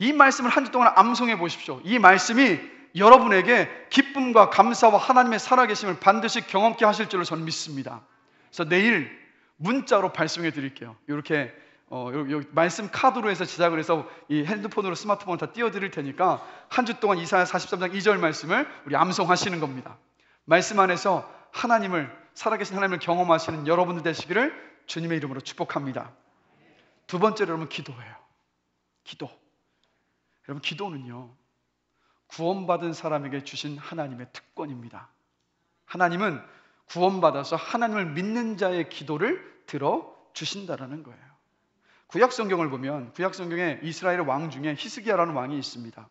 이 말씀을 한 주 동안 암송해 보십시오. 이 말씀이 여러분에게 기쁨과 감사와 하나님의 살아계심을 반드시 경험케 하실 줄로 저는 믿습니다. 그래서 내일 문자로 발송해 드릴게요. 이렇게 여기 말씀 카드로 해서 제작을 해서 이 핸드폰으로 스마트폰을 다 띄워 드릴 테니까 한 주 동안 이사야 43장 2절 말씀을 우리 암송하시는 겁니다. 말씀 안에서 살아계신 하나님을 경험하시는 여러분들 되시기를 주님의 이름으로 축복합니다. 두 번째로 여러분, 기도예요. 기도. 여러분, 기도는요, 구원받은 사람에게 주신 하나님의 특권입니다. 하나님은 구원받아서 하나님을 믿는 자의 기도를 들어주신다라는 거예요. 구약성경을 보면 구약성경에 이스라엘 왕 중에 히스기야라는 왕이 있습니다.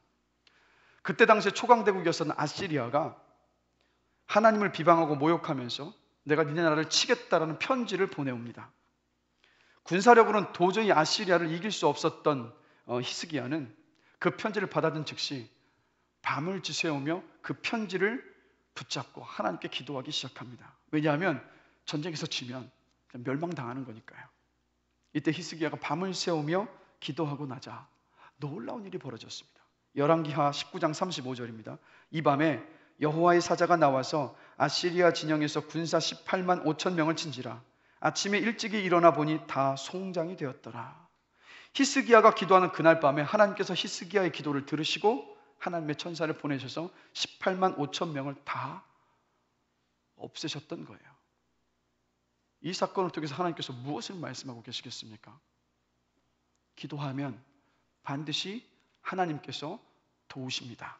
그때 당시에 초강대국이었던 아시리아가 하나님을 비방하고 모욕하면서 내가 니네 나라를 치겠다라는 편지를 보내옵니다. 군사력으로는 도저히 아시리아를 이길 수 없었던 히스기야는 그 편지를 받아든 즉시 밤을 지새우며 그 편지를 붙잡고 하나님께 기도하기 시작합니다. 왜냐하면 전쟁에서 지면 멸망당하는 거니까요. 이때 히스기야가 밤을 새우며 기도하고 나자 놀라운 일이 벌어졌습니다. 열왕기하 19장 35절입니다. 이 밤에 여호와의 사자가 나와서 아시리아 진영에서 군사 18만 5천 명을 친지라. 아침에 일찍이 일어나 보니 다 송장이 되었더라. 히스기야가 기도하는 그날 밤에 하나님께서 히스기야의 기도를 들으시고 하나님의 천사를 보내셔서 18만 5천 명을 다 없애셨던 거예요. 이 사건을 통해서 하나님께서 무엇을 말씀하고 계시겠습니까? 기도하면 반드시 하나님께서 도우십니다.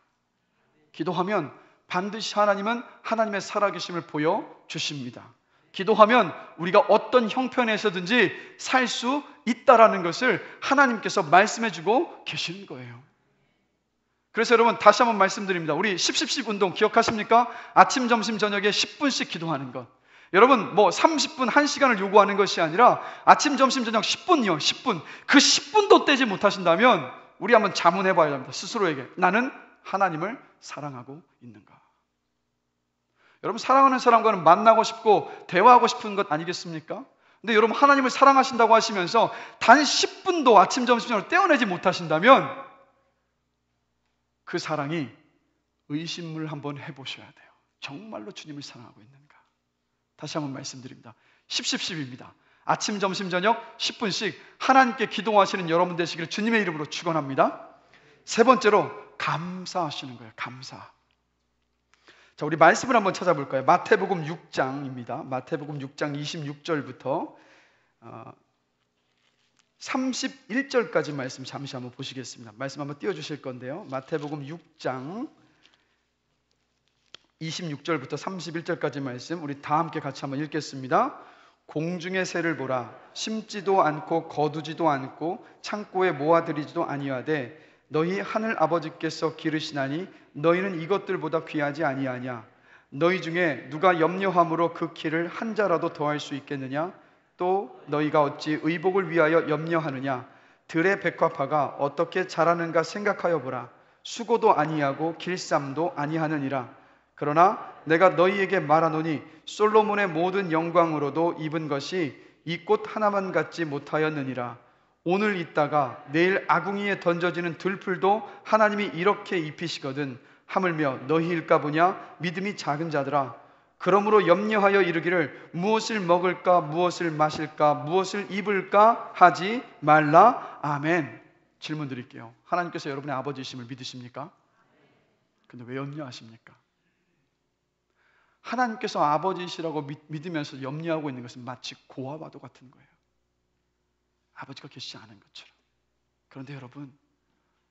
기도하면 반드시 하나님은 하나님의 살아계심을 보여주십니다. 기도하면 우리가 어떤 형편에서든지 살 수 있다라는 것을 하나님께서 말씀해주고 계시는 거예요. 그래서 여러분, 다시 한번 말씀드립니다. 우리 10 운동 기억하십니까? 아침, 점심, 저녁에 10분씩 기도하는 것. 여러분, 30분, 1시간을 요구하는 것이 아니라 아침, 점심, 저녁 10분이요. 10분. 그 10분도 떼지 못하신다면 우리 한번 자문해 봐야 합니다. 스스로에게. 나는 하나님을 사랑하고 있는가? 여러분, 사랑하는 사람과는 만나고 싶고 대화하고 싶은 것 아니겠습니까? 근데 여러분, 하나님을 사랑하신다고 하시면서 단 10분도 아침, 점심, 저녁을 떼어내지 못하신다면 그 사랑이 의심을 한번 해보셔야 돼요. 정말로 주님을 사랑하고 있는가? 다시 한번 말씀드립니다. 10입니다. 아침, 점심, 저녁 10분씩 하나님께 기도하시는 여러분 되시기를 주님의 이름으로 축원합니다. 세 번째로 감사하시는 거예요. 감사. 자, 우리 말씀을 한번 찾아볼까요? 마태복음 6장입니다. 마태복음 6장 26절부터 31절까지 말씀 잠시 한번 보시겠습니다. 말씀 한번 띄워주실 건데요. 마태복음 6장 26절부터 31절까지 말씀 우리 다 함께 같이 한번 읽겠습니다. 공중의 새를 보라. 심지도 않고 거두지도 않고 창고에 모아들이지도 아니하되 너희 하늘 아버지께서 기르시나니 너희는 이것들보다 귀하지 아니하냐. 너희 중에 누가 염려함으로 그 키를 한 자라도 더할 수 있겠느냐. 또 너희가 어찌 의복을 위하여 염려하느냐. 들의 백화파가 어떻게 자라는가 생각하여 보라. 수고도 아니하고 길쌈도 아니하느니라. 그러나 내가 너희에게 말하노니 솔로몬의 모든 영광으로도 입은 것이 이 꽃 하나만 같지 못하였느니라. 오늘 있다가 내일 아궁이에 던져지는 들풀도 하나님이 이렇게 입히시거든 하물며 너희일까 보냐. 믿음이 작은 자들아. 그러므로 염려하여 이르기를 무엇을 먹을까 무엇을 마실까 무엇을 입을까 하지 말라. 아멘. 질문 드릴게요. 하나님께서 여러분의 아버지이심을 믿으십니까? 근데 왜 염려하십니까? 하나님께서 아버지이시라고 믿으면서 염려하고 있는 것은 마치 고아와도 같은 거예요. 아버지가 계시지 않은 것처럼. 그런데 여러분,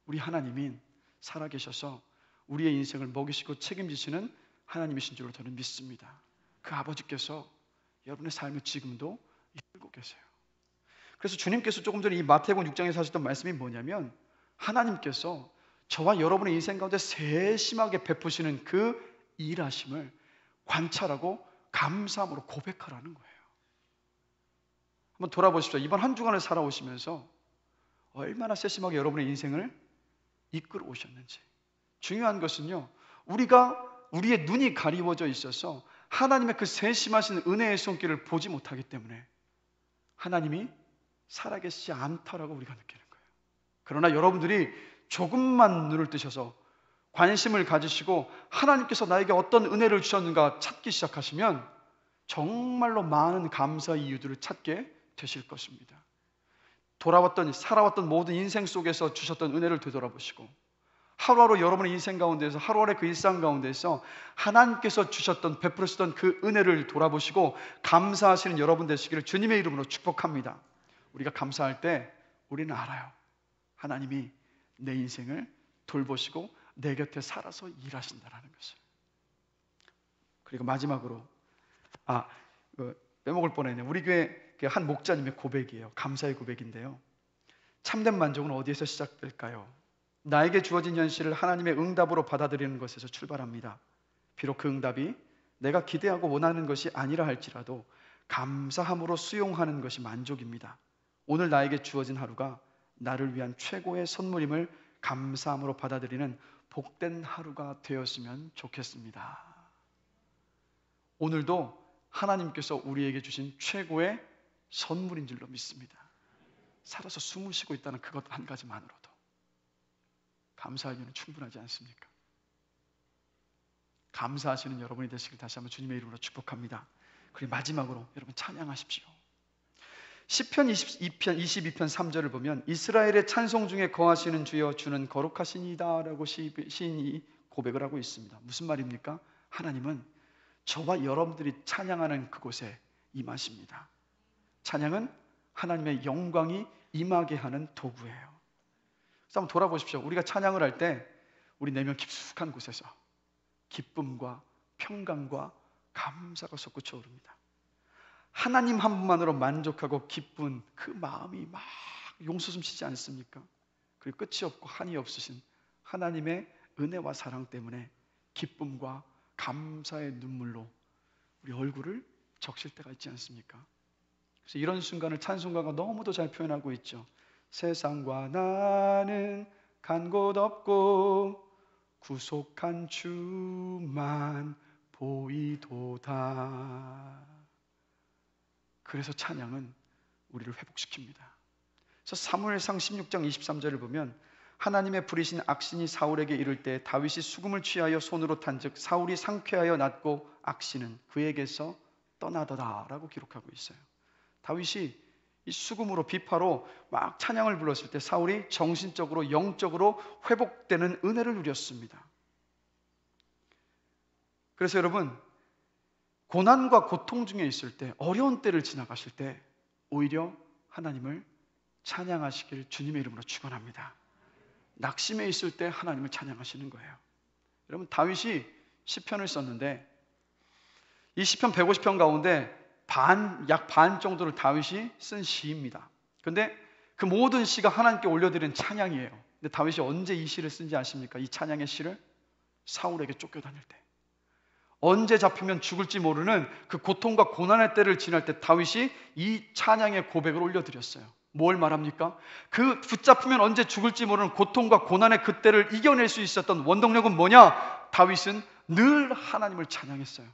우리 하나님이 살아계셔서 우리의 인생을 먹이시고 책임지시는 하나님이신 줄로 저는 믿습니다. 그 아버지께서 여러분의 삶을 지금도 이끌고 계세요. 그래서 주님께서 조금 전에 이 마태복음 6장에서 하셨던 말씀이 뭐냐면 하나님께서 저와 여러분의 인생 가운데 세심하게 베푸시는 그 일하심을 관찰하고 감사함으로 고백하라는 거예요. 한번 돌아보십시오. 이번 한 주간을 살아오시면서 얼마나 세심하게 여러분의 인생을 이끌어 오셨는지. 중요한 것은요, 우리의 눈이 가리워져 있어서 하나님의 그 세심하신 은혜의 손길을 보지 못하기 때문에 하나님이 살아계시지 않다라고 우리가 느끼는 거예요. 그러나 여러분들이 조금만 눈을 뜨셔서 관심을 가지시고 하나님께서 나에게 어떤 은혜를 주셨는가 찾기 시작하시면 정말로 많은 감사 이유들을 찾게 되실 것입니다. 살아왔던 모든 인생 속에서 주셨던 은혜를 되돌아보시고 하루하루 여러분의 인생 가운데서 하루하루의 그 일상 가운데서 하나님께서 주셨던 베풀으시던 그 은혜를 돌아보시고 감사하시는 여러분 되시기를 주님의 이름으로 축복합니다. 우리가 감사할 때 우리는 알아요. 하나님이 내 인생을 돌보시고 내 곁에 살아서 일하신다라는 것을. 그리고 마지막으로 빼먹을 뻔했네요. 우리 교회 한 목자님의 고백이에요. 감사의 고백인데요. 참된 만족은 어디에서 시작될까요? 나에게 주어진 현실을 하나님의 응답으로 받아들이는 것에서 출발합니다. 비록 그 응답이 내가 기대하고 원하는 것이 아니라 할지라도 감사함으로 수용하는 것이 만족입니다. 오늘 나에게 주어진 하루가 나를 위한 최고의 선물임을 감사함으로 받아들이는 복된 하루가 되었으면 좋겠습니다. 오늘도 하나님께서 우리에게 주신 최고의 선물인 줄로 믿습니다. 살아서 숨을 쉬고 있다는 그것 한 가지만으로도 감사하기는 충분하지 않습니까? 감사하시는 여러분이 되시길 다시 한번 주님의 이름으로 축복합니다. 그리고 마지막으로 여러분 찬양하십시오. 시편 22편 3절을 보면 이스라엘의 찬송 중에 거하시는 주여 주는 거룩하시니다 라고 시인이 고백을 하고 있습니다. 무슨 말입니까? 하나님은 저와 여러분들이 찬양하는 그곳에 임하십니다. 찬양은 하나님의 영광이 임하게 하는 도구예요. 그래서 한번 돌아보십시오. 우리가 찬양을 할 때 우리 내면 깊숙한 곳에서 기쁨과 평강과 감사가 솟구쳐 오릅니다. 하나님 한 분만으로 만족하고 기쁜 그 마음이 막 용솟음 치지 않습니까? 그리고 끝이 없고 한이 없으신 하나님의 은혜와 사랑 때문에 기쁨과 감사의 눈물로 우리 얼굴을 적실 때가 있지 않습니까? 그래서 이런 순간을 찬송가가 너무도 잘 표현하고 있죠. 세상과 나는 간 곳 없고 구속한 주만 보이도다. 그래서 찬양은 우리를 회복시킵니다. 그래서 사무엘상 16장 23절을 보면 하나님의 부리신 악신이 사울에게 이를 때 다윗이 수금을 취하여 손으로 탄즉 사울이 상쾌하여 낫고 악신은 그에게서 떠나더라 라고 기록하고 있어요. 다윗이 이 수금으로 비파로 막 찬양을 불렀을 때 사울이 정신적으로 영적으로 회복되는 은혜를 누렸습니다. 그래서 여러분, 고난과 고통 중에 있을 때, 어려운 때를 지나가실 때 오히려 하나님을 찬양하시길 주님의 이름으로 축원합니다. 낙심해 있을 때 하나님을 찬양하시는 거예요. 여러분, 다윗이 시편을 썼는데 이 시편 150편 가운데 약 반 정도를 다윗이 쓴 시입니다. 그런데 그 모든 시가 하나님께 올려드린 찬양이에요. 근데 다윗이 언제 이 시를 쓴지 아십니까? 이 찬양의 시를 사울에게 쫓겨다닐 때, 언제 잡히면 죽을지 모르는 그 고통과 고난의 때를 지날 때 다윗이 이 찬양의 고백을 올려드렸어요. 뭘 말합니까? 그 붙잡히면 언제 죽을지 모르는 고통과 고난의 그 때를 이겨낼 수 있었던 원동력은 뭐냐? 다윗은 늘 하나님을 찬양했어요.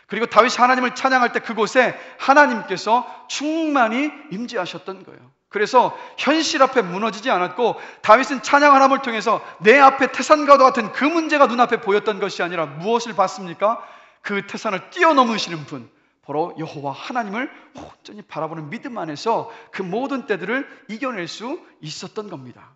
그리고 다윗이 하나님을 찬양할 때 그곳에 하나님께서 충만히 임재하셨던 거예요. 그래서 현실 앞에 무너지지 않았고, 다윗은 찬양 하나님을 통해서 내 앞에 태산과도 같은 그 문제가 눈앞에 보였던 것이 아니라 무엇을 봤습니까? 그 태산을 뛰어넘으시는 분, 바로 여호와 하나님을 온전히 바라보는 믿음 안에서 그 모든 때들을 이겨낼 수 있었던 겁니다.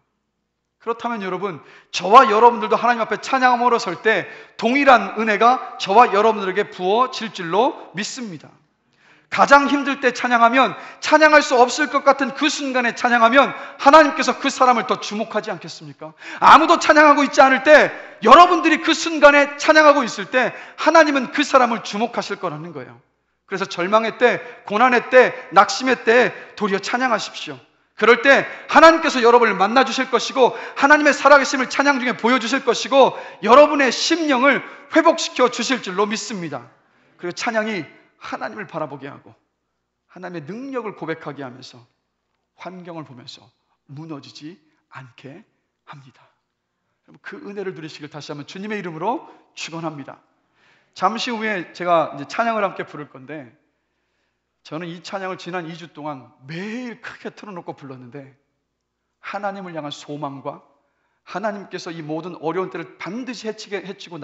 그렇다면 여러분, 저와 여러분들도 하나님 앞에 찬양함으로 설 때 동일한 은혜가 저와 여러분들에게 부어질 줄로 믿습니다. 가장 힘들 때 찬양하면, 찬양할 수 없을 것 같은 그 순간에 찬양하면 하나님께서 그 사람을 더 주목하지 않겠습니까? 아무도 찬양하고 있지 않을 때, 여러분들이 그 순간에 찬양하고 있을 때 하나님은 그 사람을 주목하실 거라는 거예요. 그래서 절망의 때, 고난의 때, 낙심의 때 도리어 찬양하십시오. 그럴 때 하나님께서 여러분을 만나주실 것이고, 하나님의 살아계심을 찬양 중에 보여주실 것이고, 여러분의 심령을 회복시켜 주실 줄로 믿습니다. 그리고 찬양이 하나님을 바라보게 하고 하나님의 능력을 고백하게 하면서 환경을 보면서 무너지지 않게 합니다. 그 은혜를 누리시길 다시 한번 주님의 이름으로 축원합니다. 잠시 후에 제가 이제 찬양을 함께 부를 건데, 저는 이 찬양을 지난 2주 동안 매일 크게 틀어놓고 불렀는데, 하나님을 향한 소망과 하나님께서 이 모든 어려운 때를 반드시 헤치고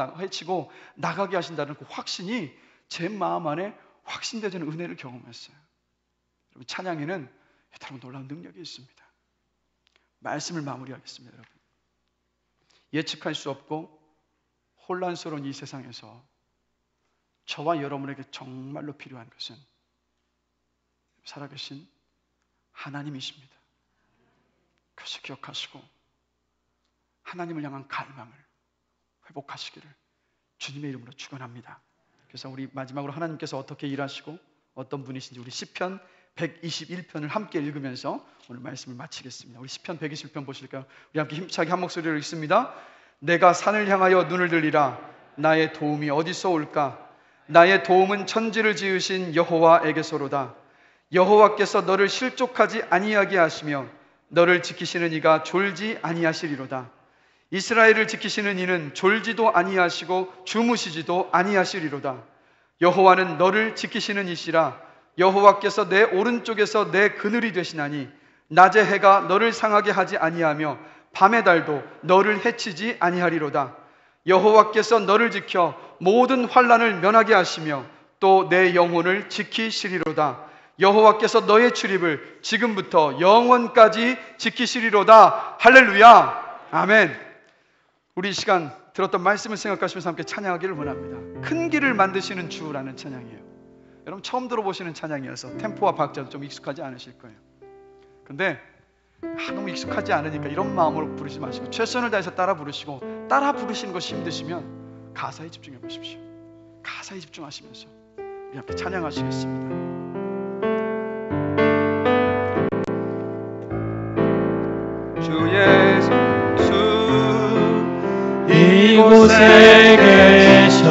나가게 하신다는 그 확신이 제 마음 안에 확신되는 은혜를 경험했어요. 여러분, 찬양에는 여러분 놀라운 능력이 있습니다. 말씀을 마무리하겠습니다. 여러분, 예측할 수 없고 혼란스러운 이 세상에서 저와 여러분에게 정말로 필요한 것은 살아계신 하나님이십니다. 그것을 기억하시고 하나님을 향한 갈망을 회복하시기를 주님의 이름으로 축원합니다. 그래서 우리 마지막으로 하나님께서 어떻게 일하시고 어떤 분이신지 우리 시편 121편을 함께 읽으면서 오늘 말씀을 마치겠습니다. 우리 시편 121편 보실까요? 우리 함께 힘차게 한 목소리로 읽습니다. 내가 산을 향하여 눈을 들리라. 나의 도움이 어디서 올까? 나의 도움은 천지를 지으신 여호와에게서로다. 여호와께서 너를 실족하지 아니하게 하시며 너를 지키시는 이가 졸지 아니하시리로다. 이스라엘을 지키시는 이는 졸지도 아니하시고 주무시지도 아니하시리로다. 여호와는 너를 지키시는 이시라. 여호와께서 내 오른쪽에서 내 그늘이 되시나니 낮의 해가 너를 상하게 하지 아니하며 밤의 달도 너를 해치지 아니하리로다. 여호와께서 너를 지켜 모든 환난을 면하게 하시며 또 내 영혼을 지키시리로다. 여호와께서 너의 출입을 지금부터 영원까지 지키시리로다. 할렐루야. 아멘. 우리 이 시간 들었던 말씀을 생각하시면서 함께 찬양하기를 원합니다. 큰 길을 만드시는 주라는 찬양이에요. 여러분 처음 들어보시는 찬양이어서 템포와 박자도 좀 익숙하지 않으실 거예요. 근데 너무 익숙하지 않으니까 이런 마음으로 부르지 마시고 최선을 다해서 따라 부르시고, 따라 부르시는 것이 힘드시면 가사에 집중해 보십시오. 가사에 집중하시면서 우리 함께 찬양하시겠습니다. 주 예수 이곳에 계셔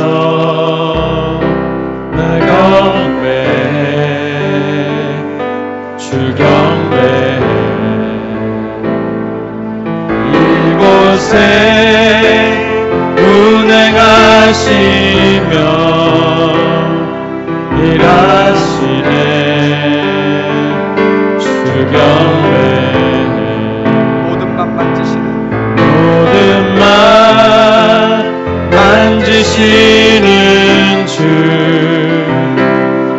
나 경배해 주 경배해 이곳에 운행하시며 일하시네 주 경배해 모든 맘 만지시는 주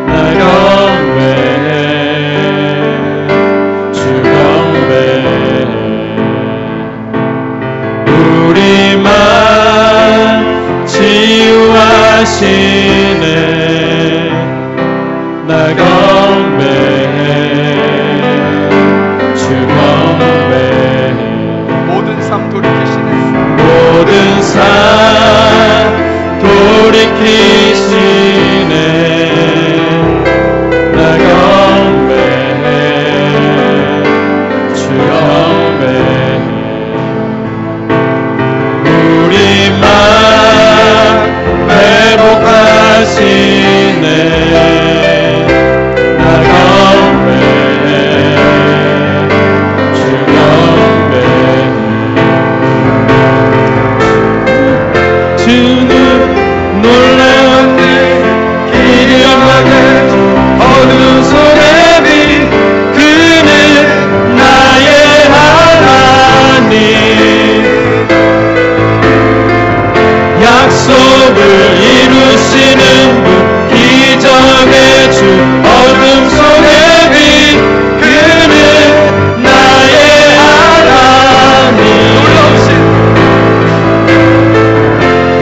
나 경배해 지키시네. 나 경배해 주 경배해. 우리 맘 회복하시네. 나 경배해 주 경배해. 주는 놀라웠네. 기리엄하게 어둠 속에 빛. 그는 나의 하나님. 약속을 이루시는 분, 기적의 주, 어둠 속에 빛. 그는 나의 하나님.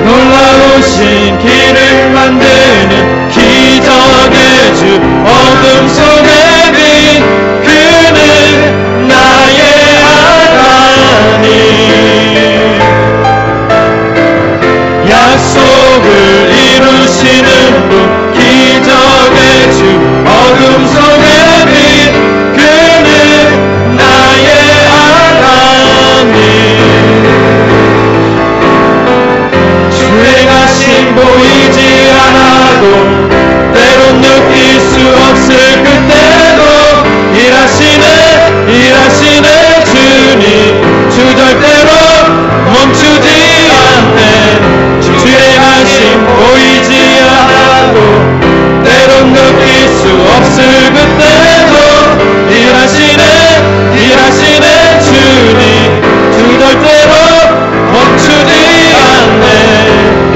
놀라우신 길을 만드는 기적의 주, 어둠 속에 빛. 그는 나의 하나님. 약속을 이루시는 분, 기적의 주, 어둠 속에 빛. 그는 나의 하나님. 주의 가심 보이지 않아도, 때론 느낄 수 없을 그때도 일하시네 주님. 주 절대로 멈추지 않네. 주의 가심 보이지 않아도, 때론 느낄 수 없을 그때도 일하시네 주님. 주 절대로 멈추지 않네.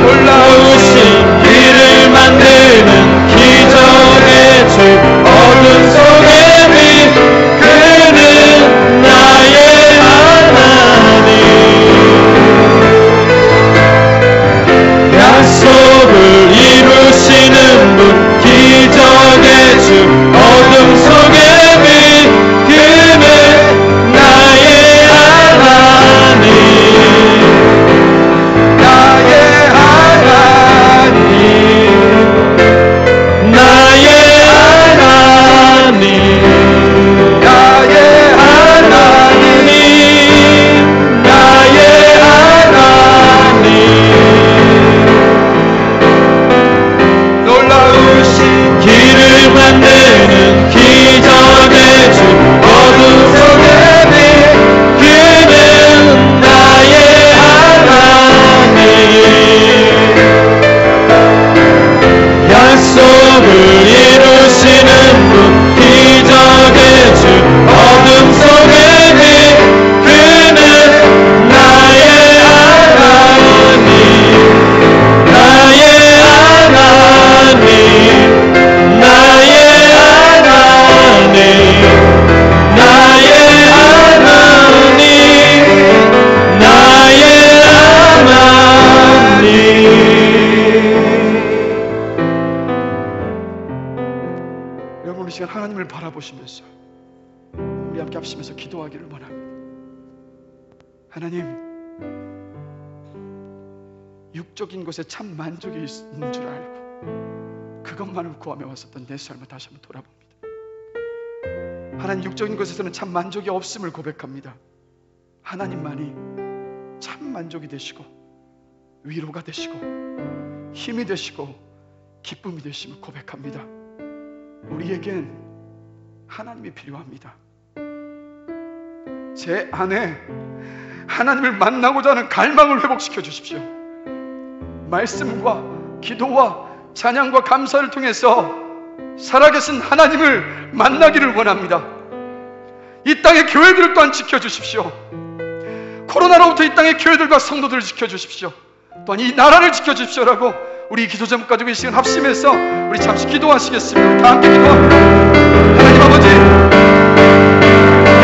놀라우신 길을 만드는 기적의 주, 어둠 속에 빛. 그는 나의 하나님. 약속을 이루시는 분, 기적의 주, 어둠 속에 빛. 그는 나의 하나님. 나의 하나님. 나의 하나님. 나의 하나님. 나의 하나님. 놀라우신 길을 만드는 기적의 주, 어둠 속에 빛. 그는 나의 하나님. 약속을 이루시는 분, 기적의 주, 어둠 속에 빛. 그는 나의 하나님. 나의 하나님. 나의 하나님. 나의 하나님. 나의 하나님. 여러분, 이 시간 하나님을 바라보시면서 우리 함께 합심해서 기도하기를 원합니다. 하나님, 육적인 것에 참 만족이 있는 줄 알고 그것만을 구하며 왔었던 내 삶을 다시 한번 돌아봅니다. 하나님, 육적인 것에서는 참 만족이 없음을 고백합니다. 하나님만이 참 만족이 되시고 위로가 되시고 힘이 되시고 기쁨이 되심을 고백합니다. 우리에겐 하나님이 필요합니다. 제 안에 하나님을 만나고자 하는 갈망을 회복시켜 주십시오. 말씀과 기도와 찬양과 감사를 통해서 살아계신 하나님을 만나기를 원합니다. 이 땅의 교회들을 또한 지켜주십시오. 코로나로부터 이 땅의 교회들과 성도들을 지켜주십시오. 또한 이 나라를 지켜주십시오라고 우리 기도 제목 가지고 이 시간 합심해서 우리 잠시 기도하시겠습니다. 다 함께 기도합니다. 하나님 아버지,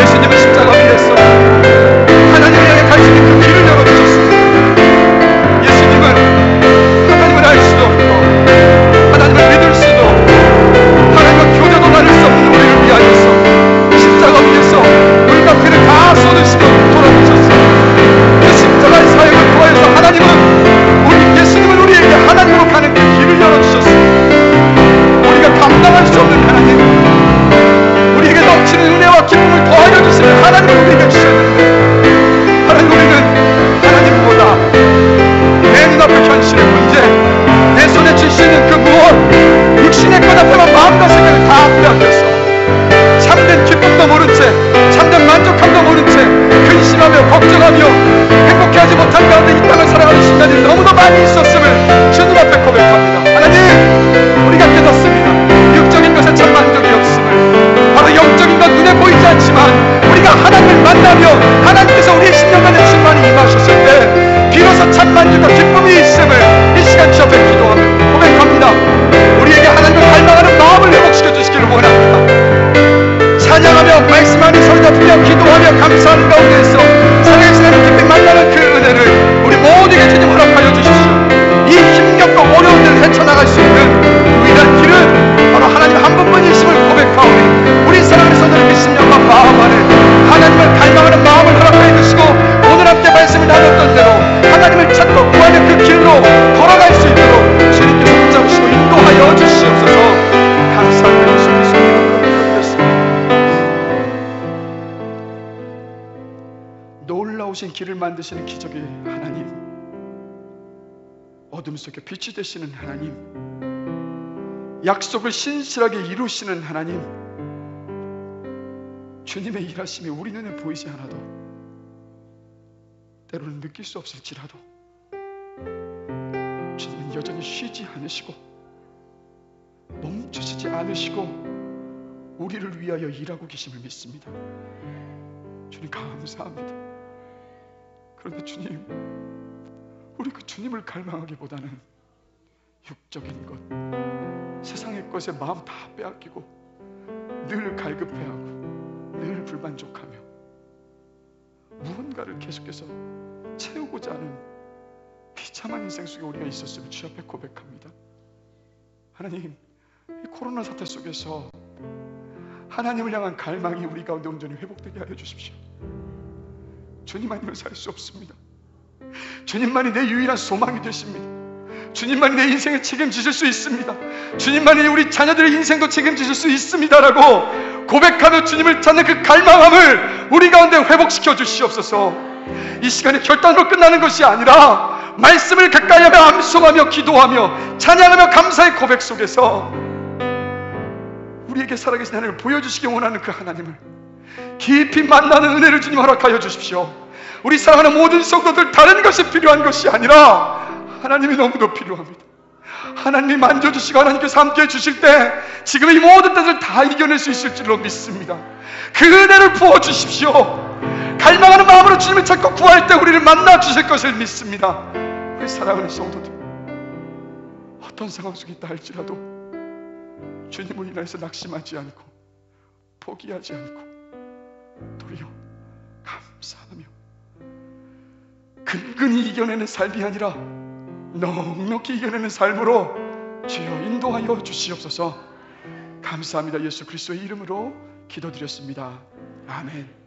예수님은 십자가 위에서 하나님을 향해 갈 수 있는 그 길을 열어주셨습니다. 예수님은 하나님을 알 수도 없고 하나님을 믿을 수도 없고 하나님과 교제도 나눌 수 없는 우리를 위하여서 십자가 위에서 물가피를 다 쏟으시고 돌아오셨습니다. 그 십자가의 사역을 통하여서 하나님은 예수님은 우리에게 하나님으로 가는 않지만 우리가 하나님을 만나며 하나님께서 우리의 10년간의 충만이 임하셨을 때 비로소 참 만족과 기쁨이 있음을 이 시간 주 앞에 기도하며 고백합니다. 우리에게 하나님을 갈망하는 마음을 회복시켜 주시기를 원합니다. 찬양하며 말씀하는 소리가 들려 기도하며 감사하는 가운데에서 살아계신 하나님 깊이 만나는 그 은혜를 우리 모두에게 주님 허락하여 주십시오. 이 힘겹고 어려운 데를 헤쳐나갈 수 있는 유일한 길은 바로 하나님 한 분뿐이심을 고백하오니 우리 사랑하는 성도들 그 심령과 마음 안에 하나님을 갈망하는 마음을 허락하여 주시고 오늘 함께 말씀을 나눴던 대로 하나님을 찾고 구하는 그 길로 걸어갈 수 있도록 주님께서 붙잡으시고 인도하여 주시옵소서. 감사합니다. 예수 그리스도 이름으로 기도드렸습니다. 놀라우신 길을 만드시는 기적의 하나님, 어둠 속에 빛이 되시는 하나님, 약속을 신실하게 이루시는 하나님, 주님의 일하심이 우리 눈에 보이지 않아도 때로는 느낄 수 없을지라도 주님은 여전히 쉬지 않으시고 멈추시지 않으시고 우리를 위하여 일하고 계심을 믿습니다. 주님 감사합니다. 그런데 주님, 우리 그 주님을 갈망하기보다는 육적인 것, 세상의 것에 마음 다 빼앗기고 늘 갈급해하고 늘 불만족하며 무언가를 계속해서 채우고자 하는 비참한 인생 속에 우리가 있었음을 주 앞에 고백합니다. 하나님, 이 코로나 사태 속에서 하나님을 향한 갈망이 우리 가운데 온전히 회복되게 하여 주십시오. 주님 아니면 살 수 없습니다. 주님만이 내 유일한 소망이 되십니다. 주님만이 내 인생을 책임지실 수 있습니다. 주님만이 우리 자녀들의 인생도 책임지실 수 있습니다라고 고백하며 주님을 찾는 그 갈망함을 우리 가운데 회복시켜 주시옵소서. 이 시간에 결단으로 끝나는 것이 아니라 말씀을 가까이 하며 암송하며 기도하며 찬양하며 감사의 고백 속에서 우리에게 살아계신 하나님을 보여주시기 원하는 그 하나님을 깊이 만나는 은혜를 주님 허락하여 주십시오. 우리 사랑하는 모든 성도들, 다른 것이 필요한 것이 아니라 하나님이 너무도 필요합니다. 하나님이 만져주시고 하나님께서 함께해 주실 때 지금 이 모든 것을 다 이겨낼 수 있을 줄로 믿습니다. 그 은혜를 부어주십시오. 갈망하는 마음으로 주님을 찾고 구할 때 우리를 만나 주실 것을 믿습니다. 우리 사랑하는 성도들, 어떤 상황 속에 있다 할지라도 주님을 인하여서 낙심하지 않고 포기하지 않고 도리어 감사하며 근근히 이겨내는 삶이 아니라 넉넉히 이겨내는 삶으로 주여 인도하여 주시옵소서. 감사합니다. 예수 그리스도의 이름으로 기도드렸습니다. 아멘.